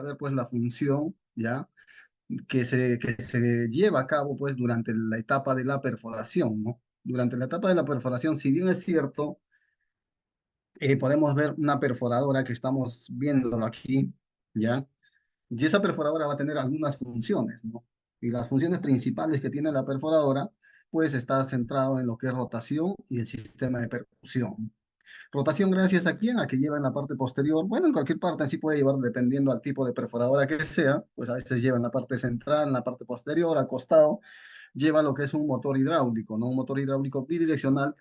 ver pues la función, ¿ya? Que se lleva a cabo pues durante la etapa de la perforación, ¿no? Durante la etapa de la perforación, si bien es cierto, podemos ver una perforadora que estamos viéndolo aquí, ¿ya? Y esa perforadora va a tener algunas funciones, ¿no? Y las funciones principales que tiene la perforadora, pues está centrado en lo que es rotación y el sistema de percusión. Rotación gracias a quién, a que lleva en la parte posterior, bueno, en cualquier parte en sí puede llevar dependiendo al tipo de perforadora que sea, pues a veces lleva en la parte central, en la parte posterior, al costado, lleva lo que es un motor hidráulico, ¿no? Un motor hidráulico bidireccional,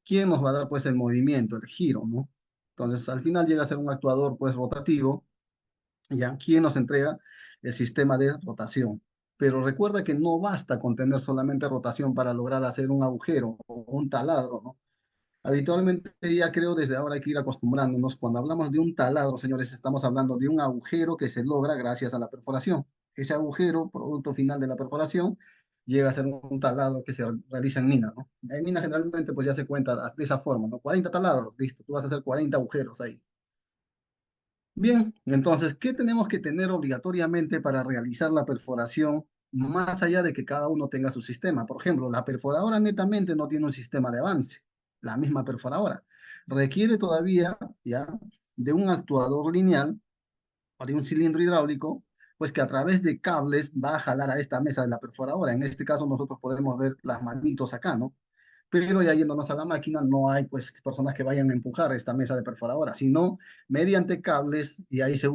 quien nos va a dar pues el movimiento, el giro, ¿no? Entonces al final llega a ser un actuador pues rotativo, ¿ya? Quien nos entrega el sistema de rotación. Pero recuerda que no basta con tener solamente rotación para lograr hacer un agujero o un taladro, ¿no? Habitualmente ya creo desde ahora hay que ir acostumbrándonos. Cuando hablamos de un taladro, señores, estamos hablando de un agujero que se logra gracias a la perforación. Ese agujero, producto final de la perforación, llega a ser un taladro que se realiza en mina, ¿no? En mina generalmente pues ya se cuenta de esa forma, ¿no? 40 taladros, listo, tú vas a hacer 40 agujeros ahí. Bien, entonces, ¿qué tenemos que tener obligatoriamente para realizar la perforación, más allá de que cada uno tenga su sistema? Por ejemplo, la perforadora netamente no tiene un sistema de avance, la misma perforadora. Requiere todavía, ya, de un actuador lineal o de un cilindro hidráulico, pues que a través de cables va a jalar a esta mesa de la perforadora. En este caso nosotros podemos ver las manitos acá, ¿no? Pero ya yéndonos a la máquina, no hay pues personas que vayan a empujar esta mesa de perforadora, sino mediante cables, y ahí se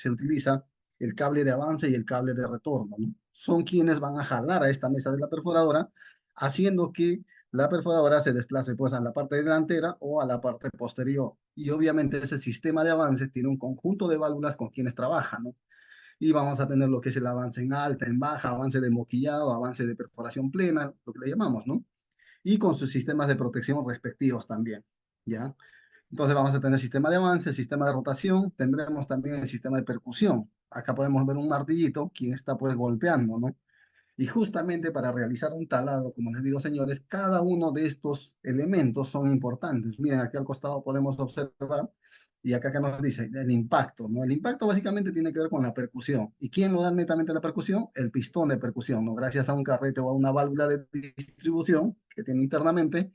utiliza el cable de avance y el cable de retorno, ¿no? Son quienes van a jalar a esta mesa de la perforadora, haciendo que la perforadora se desplace pues a la parte delantera o a la parte posterior. Y obviamente ese sistema de avance tiene un conjunto de válvulas con quienes trabajan, ¿no? Y vamos a tener lo que es el avance en alta, en baja, avance de moquillado, avance de perforación plena, lo que le llamamos, ¿no? Y con sus sistemas de protección respectivos también, ¿ya? Entonces vamos a tener sistema de avance, sistema de rotación, tendremos también el sistema de percusión. Acá podemos ver un martillito, quien está pues golpeando, ¿no? Y justamente para realizar un taladro, como les digo, señores, cada uno de estos elementos son importantes. Miren, aquí al costado podemos observar, y acá que nos dice el impacto, ¿no? El impacto básicamente tiene que ver con la percusión. ¿Y quién lo da netamente la percusión? El pistón de percusión, ¿no? Gracias a un carrete o a una válvula de distribución que tiene internamente,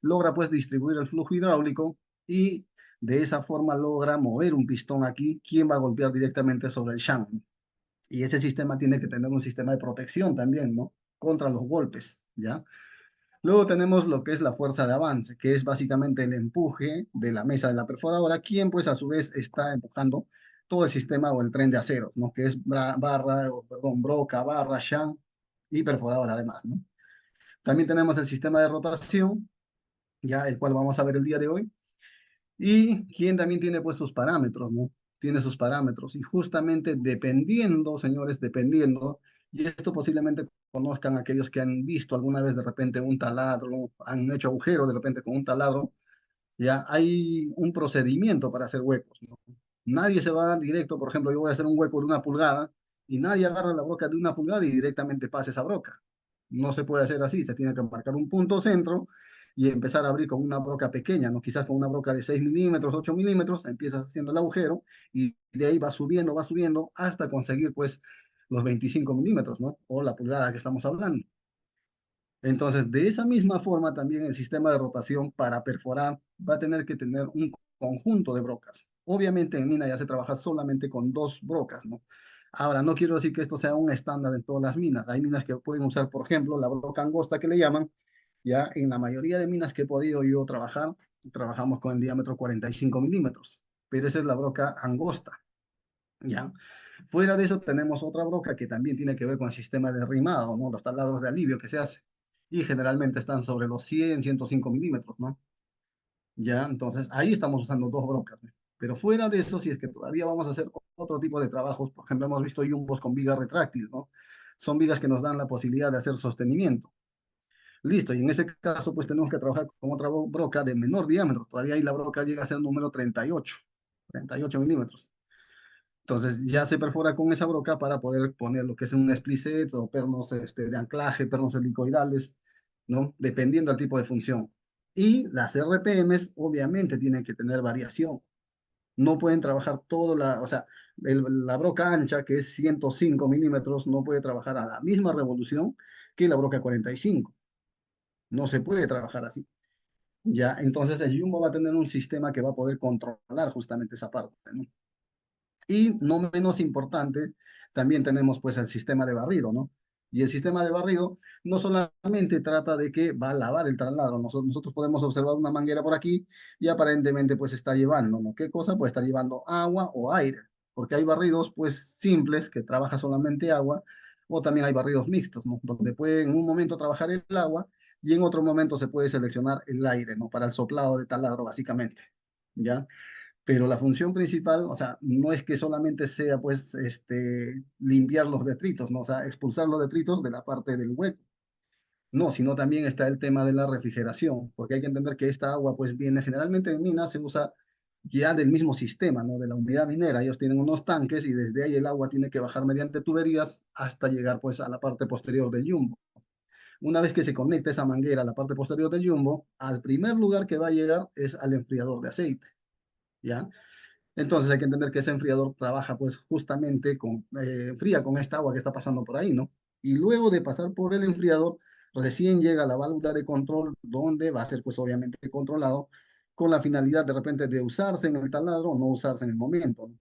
logra pues distribuir el flujo hidráulico y de esa forma logra mover un pistón aquí, quien va a golpear directamente sobre el shank. Y ese sistema tiene que tener un sistema de protección también, ¿no? Contra los golpes, ¿ya? Luego tenemos lo que es la fuerza de avance, que es básicamente el empuje de la mesa de la perforadora, quien pues a su vez está empujando todo el sistema o el tren de acero, ¿no? Que es barra, o, perdón, broca, barra, shank y perforadora además, ¿no? También tenemos el sistema de rotación, ya el cual vamos a ver el día de hoy, y quien también tiene pues sus parámetros, ¿no? Tiene sus parámetros. Y justamente dependiendo, señores, dependiendo, y esto posiblemente conozcan aquellos que han visto alguna vez de repente un taladro, han hecho agujero de repente con un taladro, ya hay un procedimiento para hacer huecos, ¿no? Nadie se va directo, por ejemplo, yo voy a hacer un hueco de 1 pulgada y nadie agarra la broca de 1 pulgada y directamente pasa esa broca. No se puede hacer así, se tiene que marcar un punto centro y empezar a abrir con una broca pequeña, ¿no? Quizás con una broca de 6 milímetros, 8 milímetros, empiezas haciendo el agujero y de ahí va subiendo hasta conseguir pues los 25 milímetros, ¿no? O la pulgada que estamos hablando. Entonces, de esa misma forma, también el sistema de rotación para perforar va a tener que tener un conjunto de brocas. Obviamente en mina ya se trabaja solamente con 2 brocas, ¿no? Ahora, no quiero decir que esto sea un estándar en todas las minas. Hay minas que pueden usar, por ejemplo, la broca angosta que le llaman. Ya en la mayoría de minas que he podido yo trabajar, trabajamos con el diámetro 45 milímetros, pero esa es la broca angosta, ¿ya? Fuera de eso tenemos otra broca que también tiene que ver con el sistema de rimado, ¿no? Los taladros de alivio que se hace. Y generalmente están sobre los 100, 105 milímetros, ¿no? Ya, entonces ahí estamos usando 2 brocas, ¿no? Pero fuera de eso, si es que todavía vamos a hacer otro tipo de trabajos, por ejemplo, hemos visto yumbos con vigas retráctiles, ¿no? Son vigas que nos dan la posibilidad de hacer sostenimiento. Listo, y en ese caso, pues tenemos que trabajar con otra broca de menor diámetro. Todavía ahí la broca llega a ser el número 38 milímetros. Entonces ya se perfora con esa broca para poder poner lo que es un split set o pernos de anclaje, pernos helicoidales, ¿no? Dependiendo del tipo de función. Y las RPMs obviamente tienen que tener variación. No pueden trabajar todo o sea, la broca ancha, que es 105 milímetros, no puede trabajar a la misma revolución que la broca 45. No se puede trabajar así. Ya, entonces el Jumbo va a tener un sistema que va a poder controlar justamente esa parte, ¿no? Y no menos importante, también tenemos pues el sistema de barrido, ¿no? Y el sistema de barrido no solamente trata de que va a lavar el traslado, nosotros podemos observar una manguera por aquí y aparentemente pues está llevando, ¿no? ¿Qué cosa? Pues está llevando agua o aire, porque hay barridos pues simples que trabaja solamente agua, o también hay barridos mixtos, ¿no? Donde puede en un momento trabajar el agua y en otro momento se puede seleccionar el aire, ¿no? Para el soplado de taladro básicamente, ¿ya? Pero la función principal, o sea, no es que solamente sea, pues, limpiar los detritos, ¿no? O sea, expulsar los detritos de la parte del hueco. No, sino también está el tema de la refrigeración, porque hay que entender que esta agua, pues, viene generalmente en minas, se usa ya del mismo sistema, ¿no? De la unidad minera. Ellos tienen unos tanques y desde ahí el agua tiene que bajar mediante tuberías hasta llegar, pues, a la parte posterior del yumbo. Una vez que se conecta esa manguera a la parte posterior del yumbo, al primer lugar que va a llegar es al enfriador de aceite, ¿ya? Entonces hay que entender que ese enfriador trabaja pues justamente fría con esta agua que está pasando por ahí, ¿no? Y luego de pasar por el enfriador, recién llega la válvula de control donde va a ser pues obviamente controlado con la finalidad de repente de usarse en el taladro o no usarse en el momento, ¿no?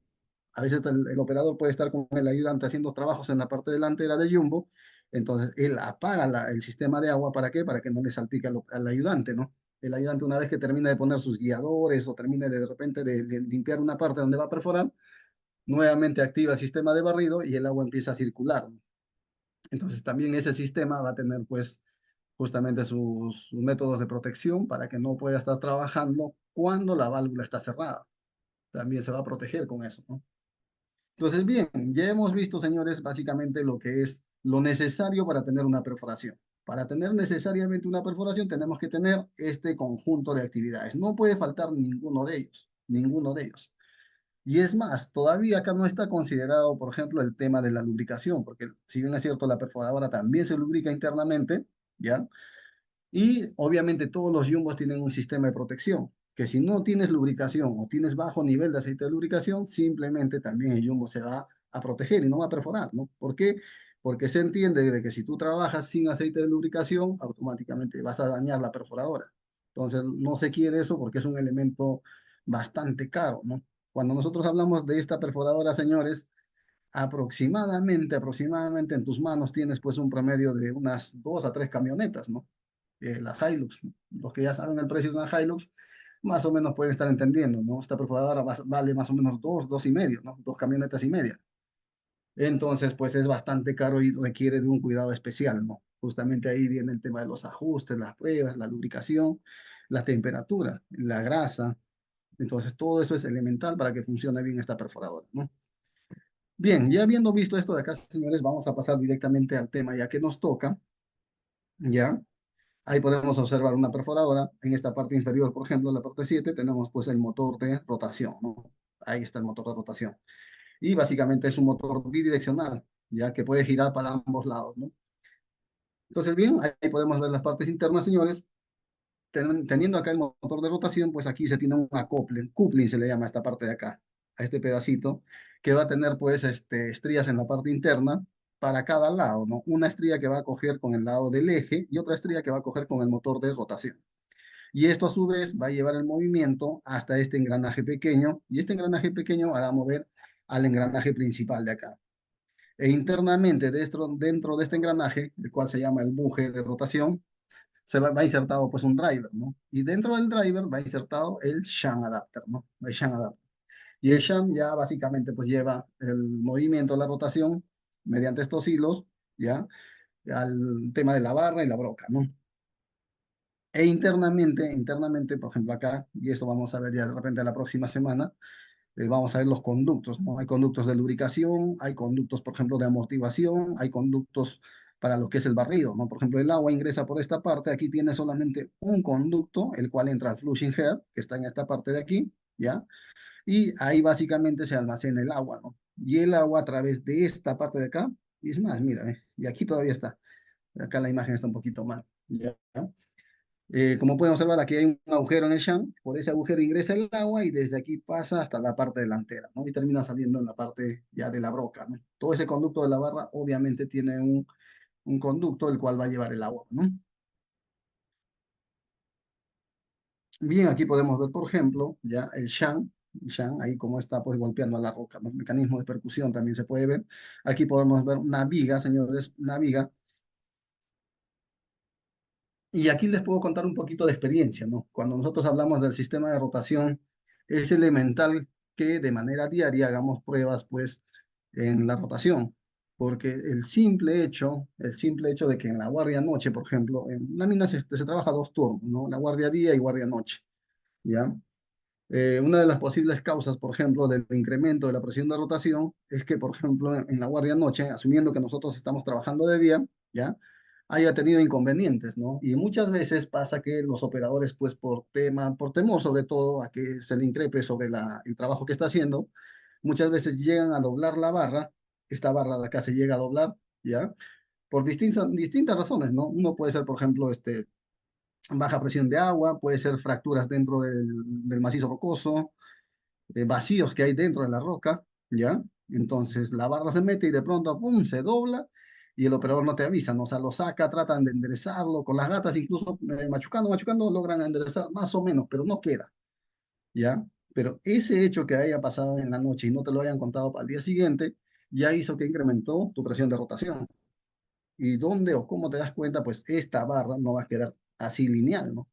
A veces el operador puede estar con el ayudante haciendo trabajos en la parte delantera del jumbo, entonces él apaga el sistema de agua, ¿para qué? Para que no le salpique al ayudante, ¿no? El ayudante una vez que termina de poner sus guiadores o termine de repente de limpiar una parte donde va a perforar, nuevamente activa el sistema de barrido y el agua empieza a circular, ¿no? Entonces también ese sistema va a tener pues justamente sus métodos de protección para que no pueda estar trabajando cuando la válvula está cerrada. También se va a proteger con eso, ¿no? Entonces, bien, ya hemos visto, señores, básicamente lo que es lo necesario para tener una perforación. Para tener necesariamente una perforación tenemos que tener este conjunto de actividades. No puede faltar ninguno de ellos, ninguno de ellos. Y es más, todavía acá no está considerado, por ejemplo, el tema de la lubricación, porque si bien es cierto, la perforadora también se lubrica internamente, ¿ya? Y obviamente todos los yumbos tienen un sistema de protección, que si no tienes lubricación o tienes bajo nivel de aceite de lubricación, simplemente también el yumbo se va a proteger y no va a perforar, ¿no? ¿Por qué? Porque se entiende de que si tú trabajas sin aceite de lubricación, automáticamente vas a dañar la perforadora. Entonces, no se quiere eso porque es un elemento bastante caro, ¿no? Cuando nosotros hablamos de esta perforadora, señores, aproximadamente en tus manos tienes pues un promedio de unas 2 a 3 camionetas, ¿no? Las Hilux, ¿no? Los que ya saben el precio de una Hilux, más o menos pueden estar entendiendo, ¿no? Esta perforadora vale más o menos dos y medio, ¿no? 2 camionetas y media. Entonces, pues es bastante caro y requiere de un cuidado especial, ¿no? Justamente ahí viene el tema de los ajustes, las pruebas, la lubricación, la temperatura, la grasa. Entonces, todo eso es elemental para que funcione bien esta perforadora, ¿no? Bien, ya habiendo visto esto de acá, señores, vamos a pasar directamente al tema ya que nos toca, ¿ya? Ahí podemos observar una perforadora. En esta parte inferior, por ejemplo, en la parte 7 tenemos pues el motor de rotación, ¿no? Ahí está el motor de rotación. Y básicamente es un motor bidireccional, ya que puede girar para ambos lados, ¿no? Entonces, bien, ahí podemos ver las partes internas, señores. Teniendo acá el motor de rotación, pues aquí se tiene un acople, coupling se le llama a esta parte de acá, a este pedacito, que va a tener pues estrías en la parte interna para cada lado, ¿no? Una estría que va a coger con el lado del eje y otra estría que va a coger con el motor de rotación. Y esto a su vez va a llevar el movimiento hasta este engranaje pequeño y este engranaje pequeño va a mover al engranaje principal de acá. E internamente dentro de este engranaje, el cual se llama el buje de rotación, va insertado pues un driver, ¿no? Y dentro del driver va insertado el shunt adapter, ¿no? El shunt adapter. Y el shunt ya básicamente pues lleva el movimiento, la rotación mediante estos hilos, ¿ya? Al tema de la barra y la broca, ¿no? E internamente, por ejemplo acá, y esto vamos a ver ya de repente la próxima semana, vamos a ver los conductos, ¿no? Hay conductos de lubricación, hay conductos, por ejemplo, de amortiguación, hay conductos para lo que es el barrido, ¿no? Por ejemplo, el agua ingresa por esta parte, aquí tiene solamente un conducto, el cual entra al flushing head, que está en esta parte de aquí, ¿ya? Y ahí básicamente se almacena el agua, ¿no? Y el agua a través de esta parte de acá, y es más, mira, y aquí todavía está, acá la imagen está un poquito mal, ¿ya? Como pueden observar, aquí hay un agujero en el shank, por ese agujero ingresa el agua y desde aquí pasa hasta la parte delantera, ¿no? Y termina saliendo en la parte ya de la broca, ¿no? Todo ese conducto de la barra obviamente tiene un conducto el cual va a llevar el agua, ¿no? Bien, aquí podemos ver, por ejemplo, ya el shank, ahí como está pues golpeando a la roca, ¿no? El mecanismo de percusión también se puede ver. Aquí podemos ver una viga, señores, una viga. Y aquí les puedo contar un poquito de experiencia, ¿no? Cuando nosotros hablamos del sistema de rotación, es elemental que de manera diaria hagamos pruebas, pues, en la rotación, porque el simple hecho de que en la guardia noche, por ejemplo, en la mina se trabaja dos turnos, ¿no? La guardia día y guardia noche, ¿ya? Una de las posibles causas, por ejemplo, del incremento de la presión de rotación es que, por ejemplo, en la guardia noche, asumiendo que nosotros estamos trabajando de día, ¿ya? Haya tenido inconvenientes, ¿no? Y muchas veces pasa que los operadores, pues por temor sobre todo a que se le increpe sobre el trabajo que está haciendo, muchas veces llegan a doblar la barra, esta barra de acá se llega a doblar, ¿ya? Por distintas razones, ¿no? Uno puede ser, por ejemplo, baja presión de agua, puede ser fracturas dentro del macizo rocoso, vacíos que hay dentro de la roca, ¿ya? Entonces la barra se mete y de pronto, ¡pum!, se dobla y el operador no te avisa, ¿no? O sea, lo saca, tratan de enderezarlo, con las gatas incluso machucando, logran enderezar más o menos, pero no queda, ¿ya? Pero ese hecho que haya pasado en la noche y no te lo hayan contado para el día siguiente, ya hizo que incrementó tu presión de rotación. ¿Y dónde o cómo te das cuenta? Pues esta barra no va a quedar así lineal, ¿no?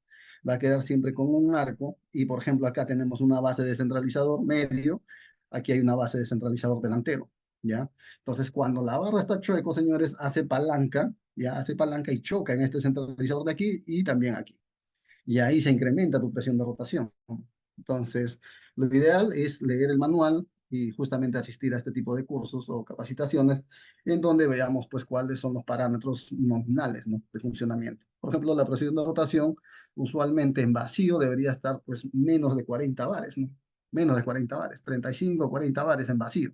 Va a quedar siempre con un arco y, por ejemplo, acá tenemos una base de centralizador medio, aquí hay una base de centralizador delantero, ¿ya? Entonces, cuando la barra está chueco, señores, hace palanca, ya hace palanca y choca en este centralizador de aquí y también aquí y ahí se incrementa tu presión de rotación, ¿no? Entonces, lo ideal es leer el manual y justamente asistir a este tipo de cursos o capacitaciones en donde veamos pues cuáles son los parámetros nominales, ¿no?, de funcionamiento. Por ejemplo, la presión de rotación usualmente en vacío debería estar pues menos de 40 bares, ¿no? Menos de 40 bares, 35, 40 bares en vacío.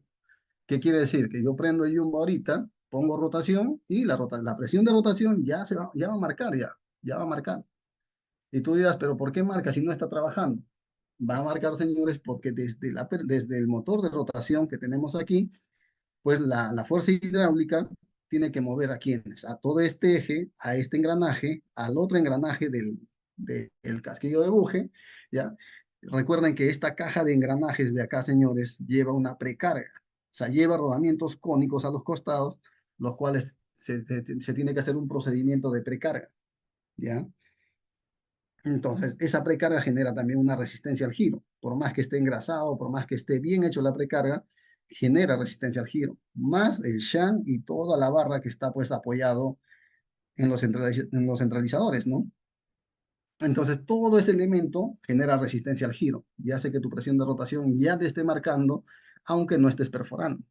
¿Qué quiere decir? Que yo prendo el jumbo ahorita, pongo rotación y la presión de rotación ya va a marcar, ya va a marcar. Y tú dirás, pero ¿por qué marca si no está trabajando? Va a marcar, señores, porque desde el motor de rotación que tenemos aquí, pues la fuerza hidráulica tiene que mover a quienes, a todo este eje, a este engranaje, al otro engranaje del casquillo de buje, ¿ya? Recuerden que esta caja de engranajes de acá, señores, lleva una precarga, o sea, lleva rodamientos cónicos a los costados, los cuales se tiene que hacer un procedimiento de precarga, ¿ya? Entonces, esa precarga genera también una resistencia al giro. Por más que esté engrasado, por más que esté bien hecho la precarga, genera resistencia al giro. Más el shank y toda la barra que está pues apoyado en los centralizadores, ¿no? Entonces, todo ese elemento genera resistencia al giro y hace que tu presión de rotación ya te esté marcando, aunque no estés perforando.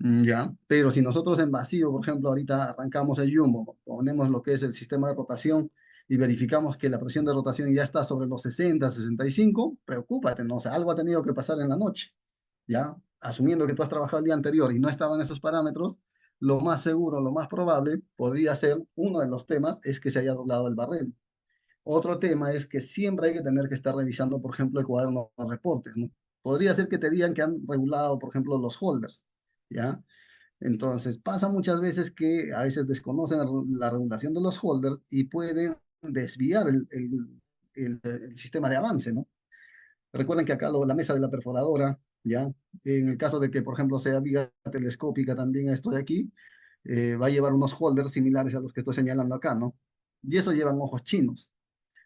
Ya, pero si nosotros en vacío, por ejemplo, ahorita arrancamos el jumbo, ponemos lo que es el sistema de rotación y verificamos que la presión de rotación ya está sobre los 60, 65, preocúpate, ¿no? O sea, algo ha tenido que pasar en la noche, ¿ya? Asumiendo que tú has trabajado el día anterior y no estaban esos parámetros, lo más seguro, lo más probable podría ser, uno de los temas es que se haya doblado el barril. Otro tema es que siempre hay que tener que estar revisando, por ejemplo, el cuaderno de reportes, ¿no? Podría ser que te digan que han regulado, por ejemplo, los holders, ¿ya? Entonces, pasa muchas veces que a veces desconocen la regulación de los holders y pueden desviar el sistema de avance, ¿no? Recuerden que acá la mesa de la perforadora, ¿ya? En el caso de que, por ejemplo, sea viga telescópica también esto de aquí, va a llevar unos holders similares a los que estoy señalando acá, ¿no? Y eso llevan ojos chinos.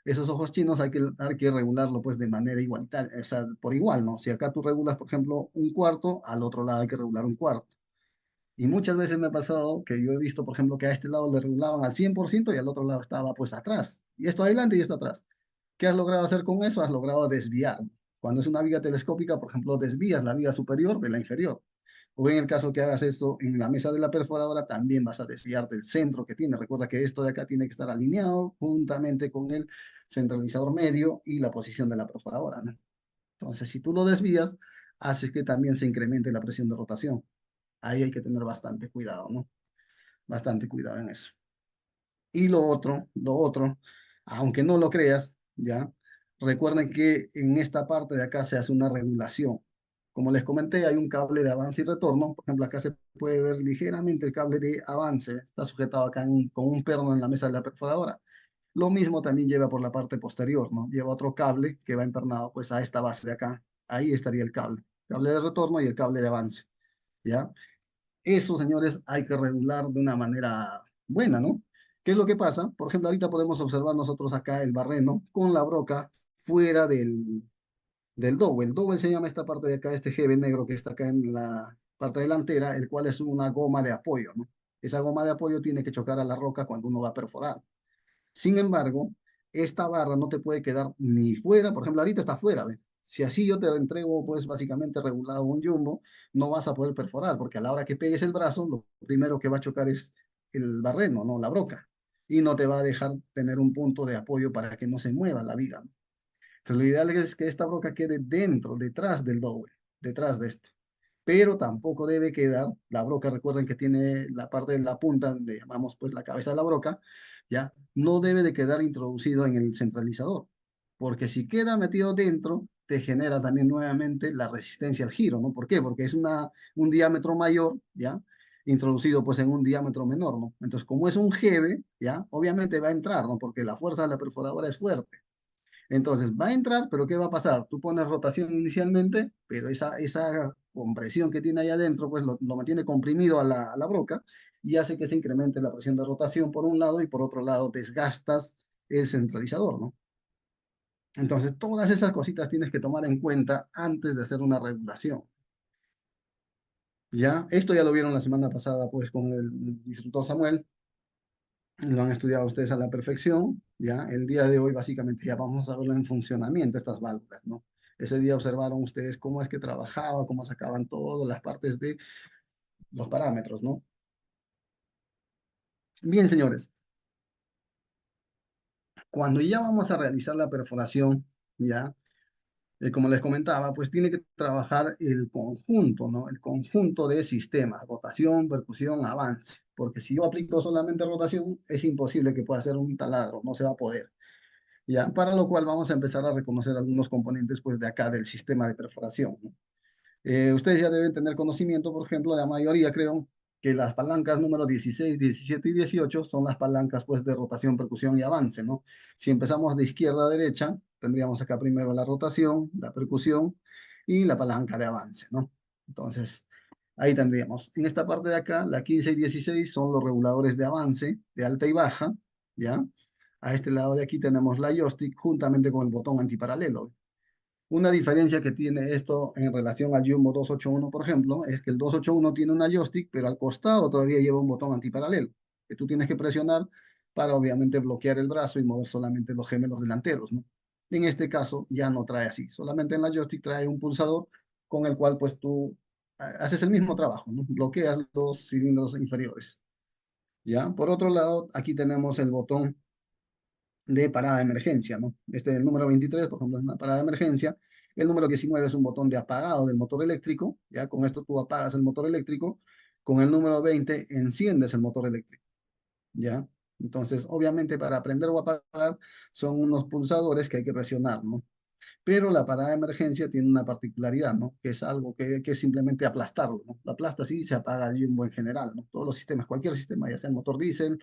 Esos ojos chinos hay que regularlo pues de manera igualitaria, o sea, por igual, ¿no? Si acá tú regulas, por ejemplo, un cuarto, al otro lado hay que regular un cuarto. Y muchas veces me ha pasado que yo he visto, por ejemplo, que a este lado le regulaban al 100% y al otro lado estaba pues atrás. Y esto adelante y esto atrás. ¿Qué has logrado hacer con eso? Has logrado desviar. Cuando es una viga telescópica, por ejemplo, desvías la viga superior de la inferior. O en el caso que hagas eso en la mesa de la perforadora, también vas a desviar del centro que tiene. Recuerda que esto de acá tiene que estar alineado juntamente con el centralizador medio y la posición de la perforadora, ¿no? Entonces, si tú lo desvías, hace que también se incremente la presión de rotación. Ahí hay que tener bastante cuidado, ¿no? Bastante cuidado en eso. Y lo otro, Aunque no lo creas, ¿ya? Recuerden que en esta parte de acá se hace una regulación. Como les comenté, hay un cable de avance y retorno. Por ejemplo, acá se puede ver ligeramente el cable de avance. Está sujetado acá con un perno en la mesa de la perforadora. Lo mismo también lleva por la parte posterior, ¿no? Lleva otro cable que va empernado pues a esta base de acá. Ahí estaría el cable de retorno y el cable de avance, ¿ya? Eso, señores, hay que regular de una manera buena, ¿no? ¿Qué es lo que pasa? Por ejemplo, ahorita podemos observar nosotros acá el barreno con la broca fuera del dowel. El dowel se llama esta parte de acá, este GB negro que está acá en la parte delantera, el cual es una goma de apoyo, ¿no? Esa goma de apoyo tiene que chocar a la roca cuando uno va a perforar. Sin embargo, esta barra no te puede quedar ni fuera, por ejemplo, ahorita está fuera, ¿ve? Si así yo te entrego, pues básicamente regulado un jumbo, no vas a poder perforar, porque a la hora que pegues el brazo, lo primero que va a chocar es el barreno, ¿no? La broca, y no te va a dejar tener un punto de apoyo para que no se mueva la viga, ¿no? Entonces, lo ideal es que esta broca quede dentro, detrás del dowel, detrás de esto. Pero tampoco debe quedar, la broca, recuerden que tiene la parte de la punta, donde llamamos pues la cabeza de la broca, ¿ya? No debe de quedar introducido en el centralizador, porque si queda metido dentro, te genera también nuevamente la resistencia al giro, ¿no? ¿Por qué? Porque es un diámetro mayor, ¿ya? Introducido pues en un diámetro menor, ¿no? Entonces, como es un GB, ¿ya? Obviamente va a entrar, ¿no? Porque la fuerza de la perforadora es fuerte. Entonces va a entrar, pero ¿qué va a pasar? Tú pones rotación inicialmente, pero esa compresión que tiene ahí adentro, pues lo mantiene comprimido a la broca y hace que se incremente la presión de rotación por un lado y por otro lado desgastas el centralizador, ¿no? Entonces todas esas cositas tienes que tomar en cuenta antes de hacer una regulación. ¿Ya? Esto ya lo vieron la semana pasada, pues, con el instructor Samuel. Lo han estudiado ustedes a la perfección, ¿ya? El día de hoy básicamente ya vamos a verlo en funcionamiento, estas válvulas, ¿no? Ese día observaron ustedes cómo es que trabajaba, cómo sacaban todas las partes de los parámetros, ¿no? Bien, señores, cuando ya vamos a realizar la perforación, ¿ya? Como les comentaba, pues tiene que trabajar el conjunto, ¿no? El conjunto de sistemas, rotación, percusión, avance, porque si yo aplico solamente rotación, es imposible que pueda hacer un taladro, no se va a poder. ¿Ya? Para lo cual vamos a empezar a reconocer algunos componentes pues de acá del sistema de perforación, ¿no? Ustedes ya deben tener conocimiento, por ejemplo, la mayoría creo que las palancas número 16, 17 y 18 son las palancas pues de rotación, percusión y avance, ¿no? Si empezamos de izquierda a derecha, tendríamos acá primero la rotación, la percusión y la palanca de avance, ¿no? Entonces, ahí tendríamos. En esta parte de acá, la 15 y 16 son los reguladores de avance, de alta y baja, ¿ya? A este lado de aquí tenemos la joystick juntamente con el botón antiparalelo. Una diferencia que tiene esto en relación al Jumbo 281, por ejemplo, es que el 281 tiene una joystick, pero al costado todavía lleva un botón antiparalelo, que tú tienes que presionar para obviamente bloquear el brazo y mover solamente los gemelos delanteros, ¿no? En este caso ya no trae así, solamente en la joystick trae un pulsador con el cual pues tú haces el mismo trabajo, ¿no? Bloqueas los cilindros inferiores, ¿ya? Por otro lado, aquí tenemos el botón de parada de emergencia, ¿no? Este es el número 23, por ejemplo, es una parada de emergencia. El número 19 es un botón de apagado del motor eléctrico, ¿ya? Con esto tú apagas el motor eléctrico. Con el número 20 enciendes el motor eléctrico, ¿ya? Entonces, obviamente, para prender o apagar son unos pulsadores que hay que presionar, ¿no? Pero la parada de emergencia tiene una particularidad, ¿no? Que es algo que es simplemente aplastarlo, ¿no? La aplasta así y se apaga el jumbo en general, ¿no? Todos los sistemas, cualquier sistema, ya sea el motor diésel,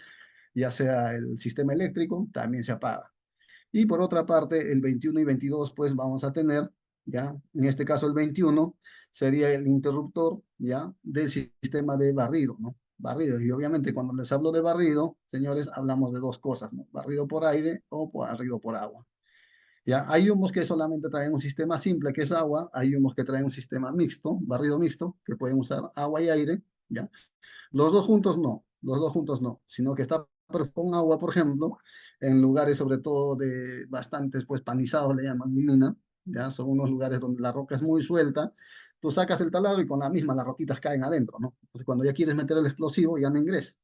ya sea el sistema eléctrico, también se apaga. Y por otra parte, el 21 y 22, pues vamos a tener, ¿ya? En este caso el 21 sería el interruptor, ¿ya? Del sistema de barrido, ¿no? Barrido. Y obviamente cuando les hablo de barrido, señores, hablamos de dos cosas, ¿no? Barrido por aire o barrido por agua. ¿Ya? Hay humos que solamente traen un sistema simple, que es agua. Hay humos que traen un sistema mixto, barrido mixto, que pueden usar agua y aire, ¿ya? Los dos juntos no, sino que está con agua, por ejemplo, en lugares sobre todo de bastantes, pues panizados le llaman mina, ya son unos lugares donde la roca es muy suelta, tú sacas el taladro y con la misma las roquitas caen adentro, ¿no? Entonces cuando ya quieres meter el explosivo ya no ingresa.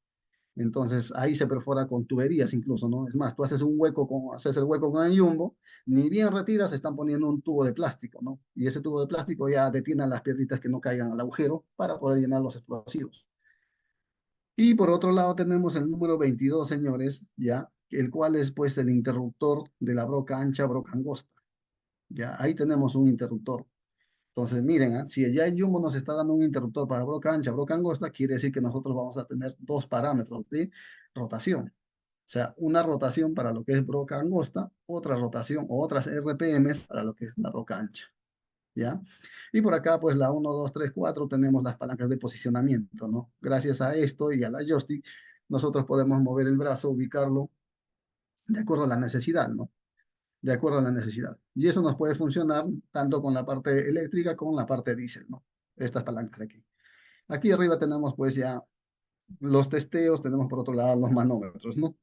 Entonces ahí se perfora con tuberías incluso, ¿no? Es más, tú haces el hueco con el jumbo, ni bien retiras, están poniendo un tubo de plástico, ¿no? Y ese tubo de plástico ya detiene a las piedritas que no caigan al agujero para poder llenar los explosivos. Y por otro lado tenemos el número 22, señores, ¿ya? el cual es pues el interruptor de la broca ancha, broca angosta. Ya, ahí tenemos un interruptor. Entonces, miren, si ya el Jumbo nos está dando un interruptor para broca ancha, broca angosta, quiere decir que nosotros vamos a tener dos parámetros de rotación. O sea, una rotación para lo que es broca angosta, otra rotación o otras RPMs para lo que es la broca ancha. ¿Ya? Y por acá, pues la 1, 2, 3, 4 tenemos las palancas de posicionamiento, ¿no? Gracias a esto y a la joystick, nosotros podemos mover el brazo, ubicarlo de acuerdo a la necesidad, ¿no? De acuerdo a la necesidad. Y eso nos puede funcionar tanto con la parte eléctrica como con la parte diésel, ¿no? Estas palancas de aquí. Aquí arriba tenemos pues ya los testeos, tenemos por otro lado los manómetros, ¿no?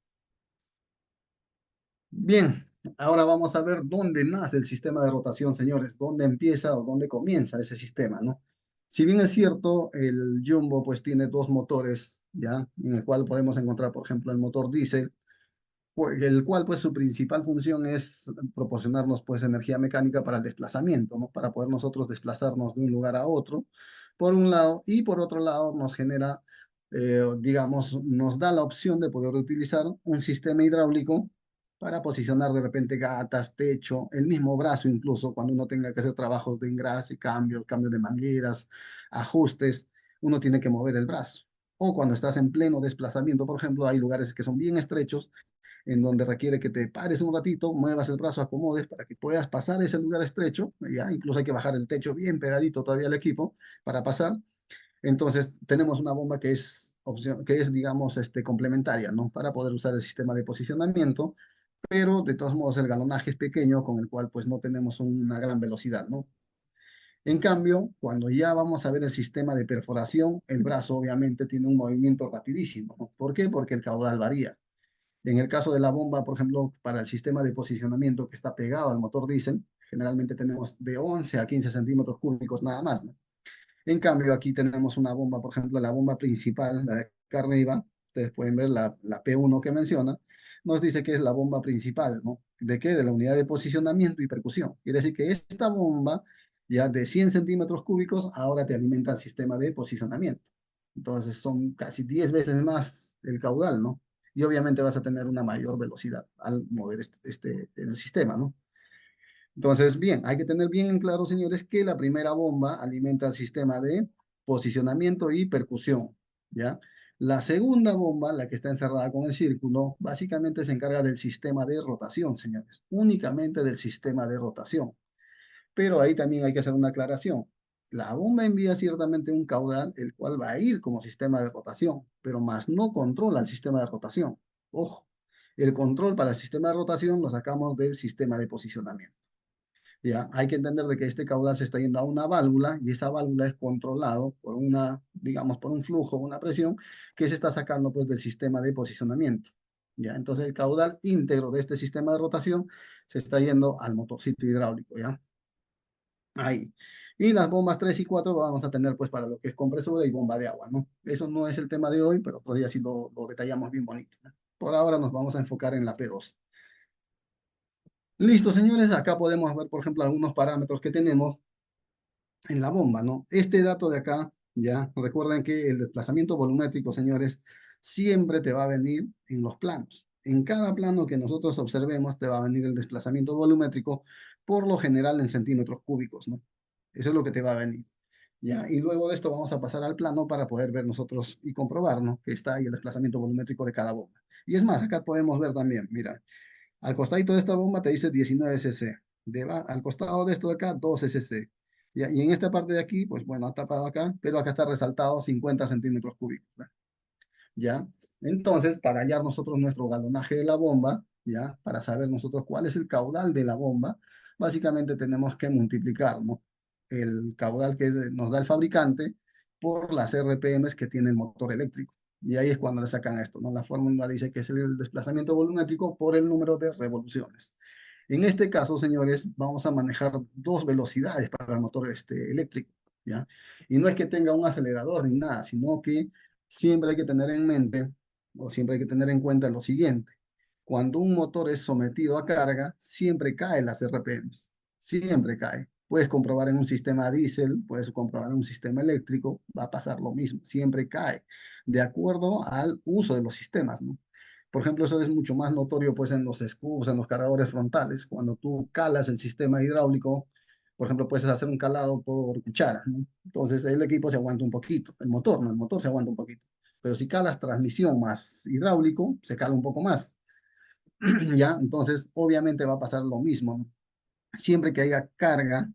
Bien, ahora vamos a ver dónde nace el sistema de rotación, señores, dónde empieza o dónde comienza ese sistema, ¿no? Si bien es cierto, el Jumbo pues tiene dos motores, ¿ya? En el cual podemos encontrar, por ejemplo, el motor diésel, el cual pues su principal función es proporcionarnos pues energía mecánica para el desplazamiento, ¿no? Para poder nosotros desplazarnos de un lugar a otro, por un lado, y por otro lado nos genera, digamos, nos da la opción de poder utilizar un sistema hidráulico para posicionar de repente gatas, techo, el mismo brazo incluso, cuando uno tenga que hacer trabajos de engrase, cambios de mangueras, ajustes, uno tiene que mover el brazo. O cuando estás en pleno desplazamiento, por ejemplo, hay lugares que son bien estrechos en donde requiere que te pares un ratito, muevas el brazo, acomodes para que puedas pasar ese lugar estrecho, ya incluso hay que bajar el techo bien pegadito todavía al equipo para pasar. Entonces tenemos una bomba que es opción, que es digamos complementaria, ¿no? Para poder usar el sistema de posicionamiento, pero de todos modos el galonaje es pequeño con el cual pues no tenemos una gran velocidad, ¿no? En cambio, cuando ya vamos a ver el sistema de perforación, el brazo obviamente tiene un movimiento rapidísimo, ¿no? ¿Por qué? Porque el caudal varía. En el caso de la bomba, por ejemplo, para el sistema de posicionamiento que está pegado al motor diésel, generalmente tenemos de 11 a 15 centímetros cúbicos nada más, ¿no? En cambio, aquí tenemos una bomba, por ejemplo, la bomba principal, la de acá arriba, ustedes pueden ver la P1 que menciona, nos dice que es la bomba principal, ¿no? ¿De qué? De la unidad de posicionamiento y percusión. Quiere decir que esta bomba, ya de 100 centímetros cúbicos, ahora te alimenta el sistema de posicionamiento. Entonces son casi 10 veces más el caudal, ¿no? Y obviamente vas a tener una mayor velocidad al mover el sistema, ¿no? Entonces, bien, hay que tener bien en claro, señores, que la primera bomba alimenta el sistema de posicionamiento y percusión, ¿ya? La segunda bomba, la que está encerrada con el círculo, básicamente se encarga del sistema de rotación, señores, únicamente del sistema de rotación. Pero ahí también hay que hacer una aclaración. La bomba envía ciertamente un caudal, el cual va a ir como sistema de rotación, pero más no controla el sistema de rotación. Ojo, el control para el sistema de rotación lo sacamos del sistema de posicionamiento. ¿Ya? Hay que entender de que este caudal se está yendo a una válvula y esa válvula es controlado por una, digamos, por un flujo, una presión que se está sacando pues del sistema de posicionamiento. ¿Ya? Entonces el caudal íntegro de este sistema de rotación se está yendo al motorcito hidráulico, ¿ya? Ahí. Y las bombas 3 y 4 vamos a tener pues para lo que es compresora y bomba de agua, ¿no? Eso no es el tema de hoy, pero otro día sí lo detallamos bien bonito, ¿no? Por ahora nos vamos a enfocar en la P2. Listo, señores, acá podemos ver, por ejemplo, algunos parámetros que tenemos en la bomba, ¿no? Este dato de acá, ya, recuerden que el desplazamiento volumétrico, señores, siempre te va a venir en los planos. En cada plano que nosotros observemos te va a venir el desplazamiento volumétrico, por lo general en centímetros cúbicos, ¿no? Eso es lo que te va a venir. ¿Ya? Y luego de esto vamos a pasar al plano para poder ver nosotros y comprobar, ¿no? Que está ahí el desplazamiento volumétrico de cada bomba. Y es más, acá podemos ver también, mira, al costadito de esta bomba te dice 19 cc. Al costado de esto de acá, 12 cc. Y en esta parte de aquí, pues bueno, ha tapado acá, pero acá está resaltado 50 centímetros cúbicos, ¿no? ¿Ya? Entonces, para hallar nosotros nuestro galonaje de la bomba, ¿ya? Para saber nosotros cuál es el caudal de la bomba, básicamente tenemos que multiplicar, ¿no? El caudal que nos da el fabricante por las RPMs que tiene el motor eléctrico. Y ahí es cuando le sacan esto, ¿no? La fórmula dice que es el desplazamiento volumétrico por el número de revoluciones. En este caso, señores, vamos a manejar dos velocidades para el motor eléctrico, ¿ya? Y no es que tenga un acelerador ni nada, sino que siempre hay que tener en mente, o siempre hay que tener en cuenta lo siguiente. Cuando un motor es sometido a carga, siempre caen las RPMs, siempre cae. Puedes comprobar en un sistema diésel, puedes comprobar en un sistema eléctrico, va a pasar lo mismo, siempre cae, de acuerdo al uso de los sistemas, ¿no? Por ejemplo, eso es mucho más notorio pues en los screws, en los cargadores frontales. Cuando tú calas el sistema hidráulico, por ejemplo, puedes hacer un calado por cuchara, ¿no? Entonces el equipo se aguanta un poquito, el motor, ¿no? El motor se aguanta un poquito. Pero si calas transmisión más hidráulico, se cala un poco más, ¿ya? Entonces, obviamente va a pasar lo mismo, ¿no? Siempre que haya carga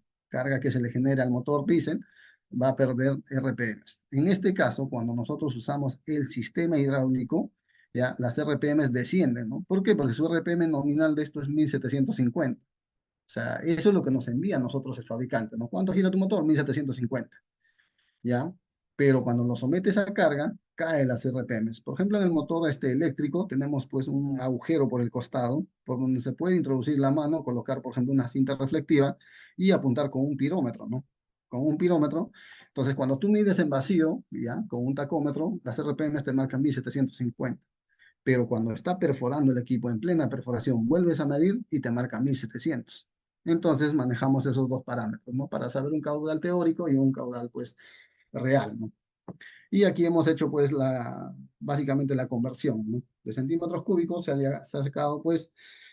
que se le genera al motor diésel, va a perder RPMs. En este caso, cuando nosotros usamos el sistema hidráulico, ya las RPMs descienden, ¿no? ¿Por qué? Porque su RPM nominal de esto es 1750. O sea, eso es lo que nos envía a nosotros el fabricante, ¿no? ¿Cuánto gira tu motor? 1750. ¿Ya? Pero cuando lo sometes a carga, cae las RPMs. Por ejemplo, en el motor eléctrico tenemos pues un agujero por el costado, por donde se puede introducir la mano, colocar, por ejemplo, una cinta reflectiva y apuntar con un pirómetro, ¿no? Con un pirómetro. Entonces, cuando tú mides en vacío, ¿ya? Con un tacómetro, las RPMs te marcan 1750. Pero cuando está perforando el equipo en plena perforación, vuelves a medir y te marca 1700. Entonces manejamos esos dos parámetros, ¿no? Para saber un caudal teórico y un caudal, pues, real, ¿no? Y aquí hemos hecho pues básicamente la conversión, ¿no? De centímetros cúbicos se ha sacado pues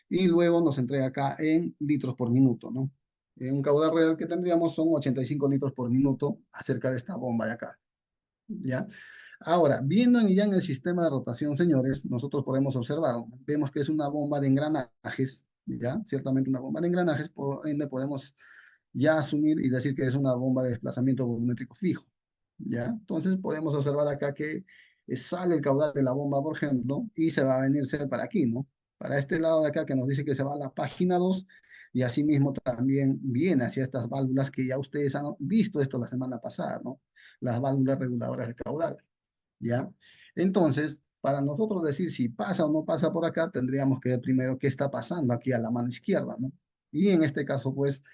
y luego nos entrega acá en litros por minuto, ¿no? Un caudal real que tendríamos son 85 litros por minuto acerca de esta bomba de acá, ¿ya? Ahora, viendo ya en el sistema de rotación, señores, nosotros podemos observar, ¿no? Vemos que es una bomba de engranajes, ¿ya? Ciertamente una bomba de engranajes, por ende podemos ya asumir y decir que es una bomba de desplazamiento volumétrico fijo, ¿ya? Entonces podemos observar acá que sale el caudal de la bomba, por ejemplo, y se va a venirse para aquí, ¿no? Para este lado de acá que nos dice que se va a la página 2 y asimismo también viene hacia estas válvulas que ya ustedes han visto esto la semana pasada, ¿no? Las válvulas reguladoras de caudal, ¿ya? Entonces, para nosotros decir si pasa o no pasa por acá, tendríamos que ver primero qué está pasando aquí a la mano izquierda, ¿no? Y en este caso, pues,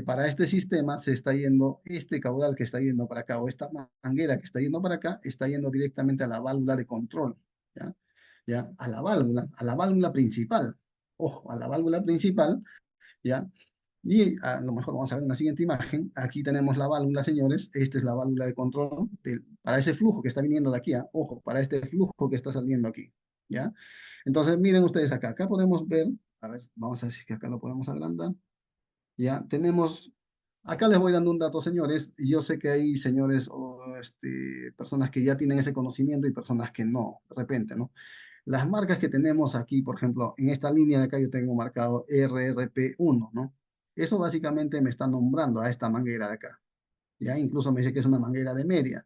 para este sistema se está yendo, este caudal que está yendo para acá, o esta manguera que está yendo para acá, está yendo directamente a la válvula de control, ¿ya? ¿Ya? A la válvula principal. Ojo, a la válvula principal, ¿ya? Y a lo mejor vamos a ver en la siguiente imagen. Aquí tenemos la válvula, señores. Esta es la válvula de control para ese flujo que está viniendo de aquí. Ojo, para este flujo que está saliendo aquí. ¿Ya? Entonces, miren ustedes acá. Acá podemos ver, a ver, vamos a ver si acá lo podemos agrandar. ¿Ya? Tenemos, acá les voy dando un dato, señores. Y yo sé que hay señores o personas que ya tienen ese conocimiento y personas que no, de repente, ¿no? Las marcas que tenemos aquí, por ejemplo, en esta línea de acá yo tengo marcado RRP1, ¿no? Eso básicamente me está nombrando a esta manguera de acá, ¿ya? Incluso me dice que es una manguera de media,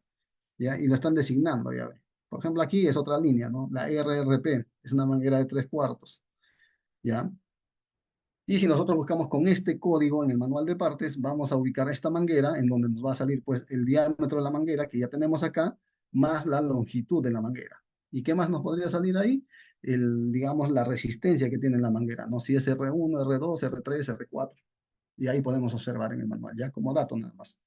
¿ya? Y lo están designando, ¿ya ve? Por ejemplo, aquí es otra línea, ¿no? La RRP es una manguera de 3/4, ¿ya? Y si nosotros buscamos con este código en el manual de partes, vamos a ubicar esta manguera en donde nos va a salir pues el diámetro de la manguera que ya tenemos acá, más la longitud de la manguera. ¿Y qué más nos podría salir ahí? Digamos, la resistencia que tiene la manguera, ¿no? Si es R1, R2, R3, R4. Y ahí podemos observar en el manual, ya como dato nada más.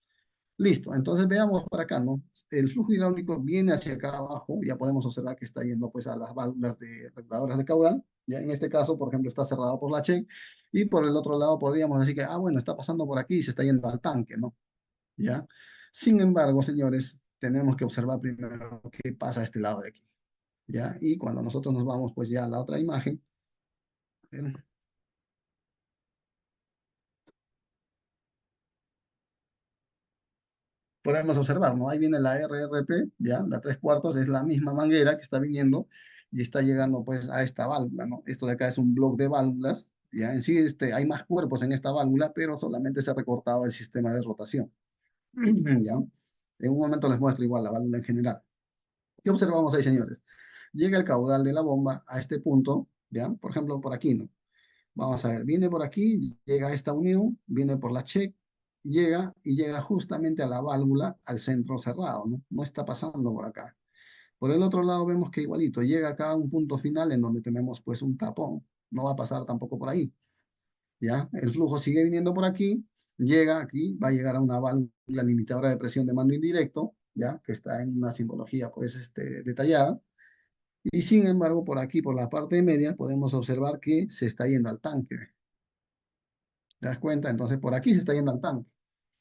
Listo, entonces veamos por acá, ¿no? El flujo hidráulico viene hacia acá abajo, ya podemos observar que está yendo pues a las válvulas reguladoras de caudal, ya en este caso, por ejemplo, está cerrado por la check, y por el otro lado podríamos decir que, bueno, está pasando por aquí y se está yendo al tanque, ¿no? ¿Ya? Sin embargo, señores, tenemos que observar primero qué pasa a este lado de aquí, ¿ya? Y cuando nosotros nos vamos pues ya a la otra imagen, a ver, podemos observar, ¿no? Ahí viene la RRP, ¿ya? La 3/4 es la misma manguera que está viniendo y está llegando pues a esta válvula, ¿no? Esto de acá es un bloque de válvulas, ¿ya? En sí hay más cuerpos en esta válvula, pero solamente se ha recortado el sistema de rotación, ¿ya? En un momento les muestro igual la válvula en general. ¿Qué observamos ahí, señores? Llega el caudal de la bomba a este punto, ¿ya? Por ejemplo, por aquí, ¿no? Vamos a ver, viene por aquí, llega a esta unión, viene por la check, llega y llega justamente a la válvula, al centro cerrado, ¿no? No está pasando por acá. Por el otro lado vemos que igualito, llega acá a un punto final en donde tenemos pues un tapón, no va a pasar tampoco por ahí, ¿ya? El flujo sigue viniendo por aquí, llega aquí, va a llegar a una válvula limitadora de presión de mando indirecto, ¿ya? Que está en una simbología pues detallada. Y sin embargo, por aquí, por la parte media, podemos observar que se está yendo al tanque. ¿Te das cuenta? Entonces, por aquí se está yendo al tanque.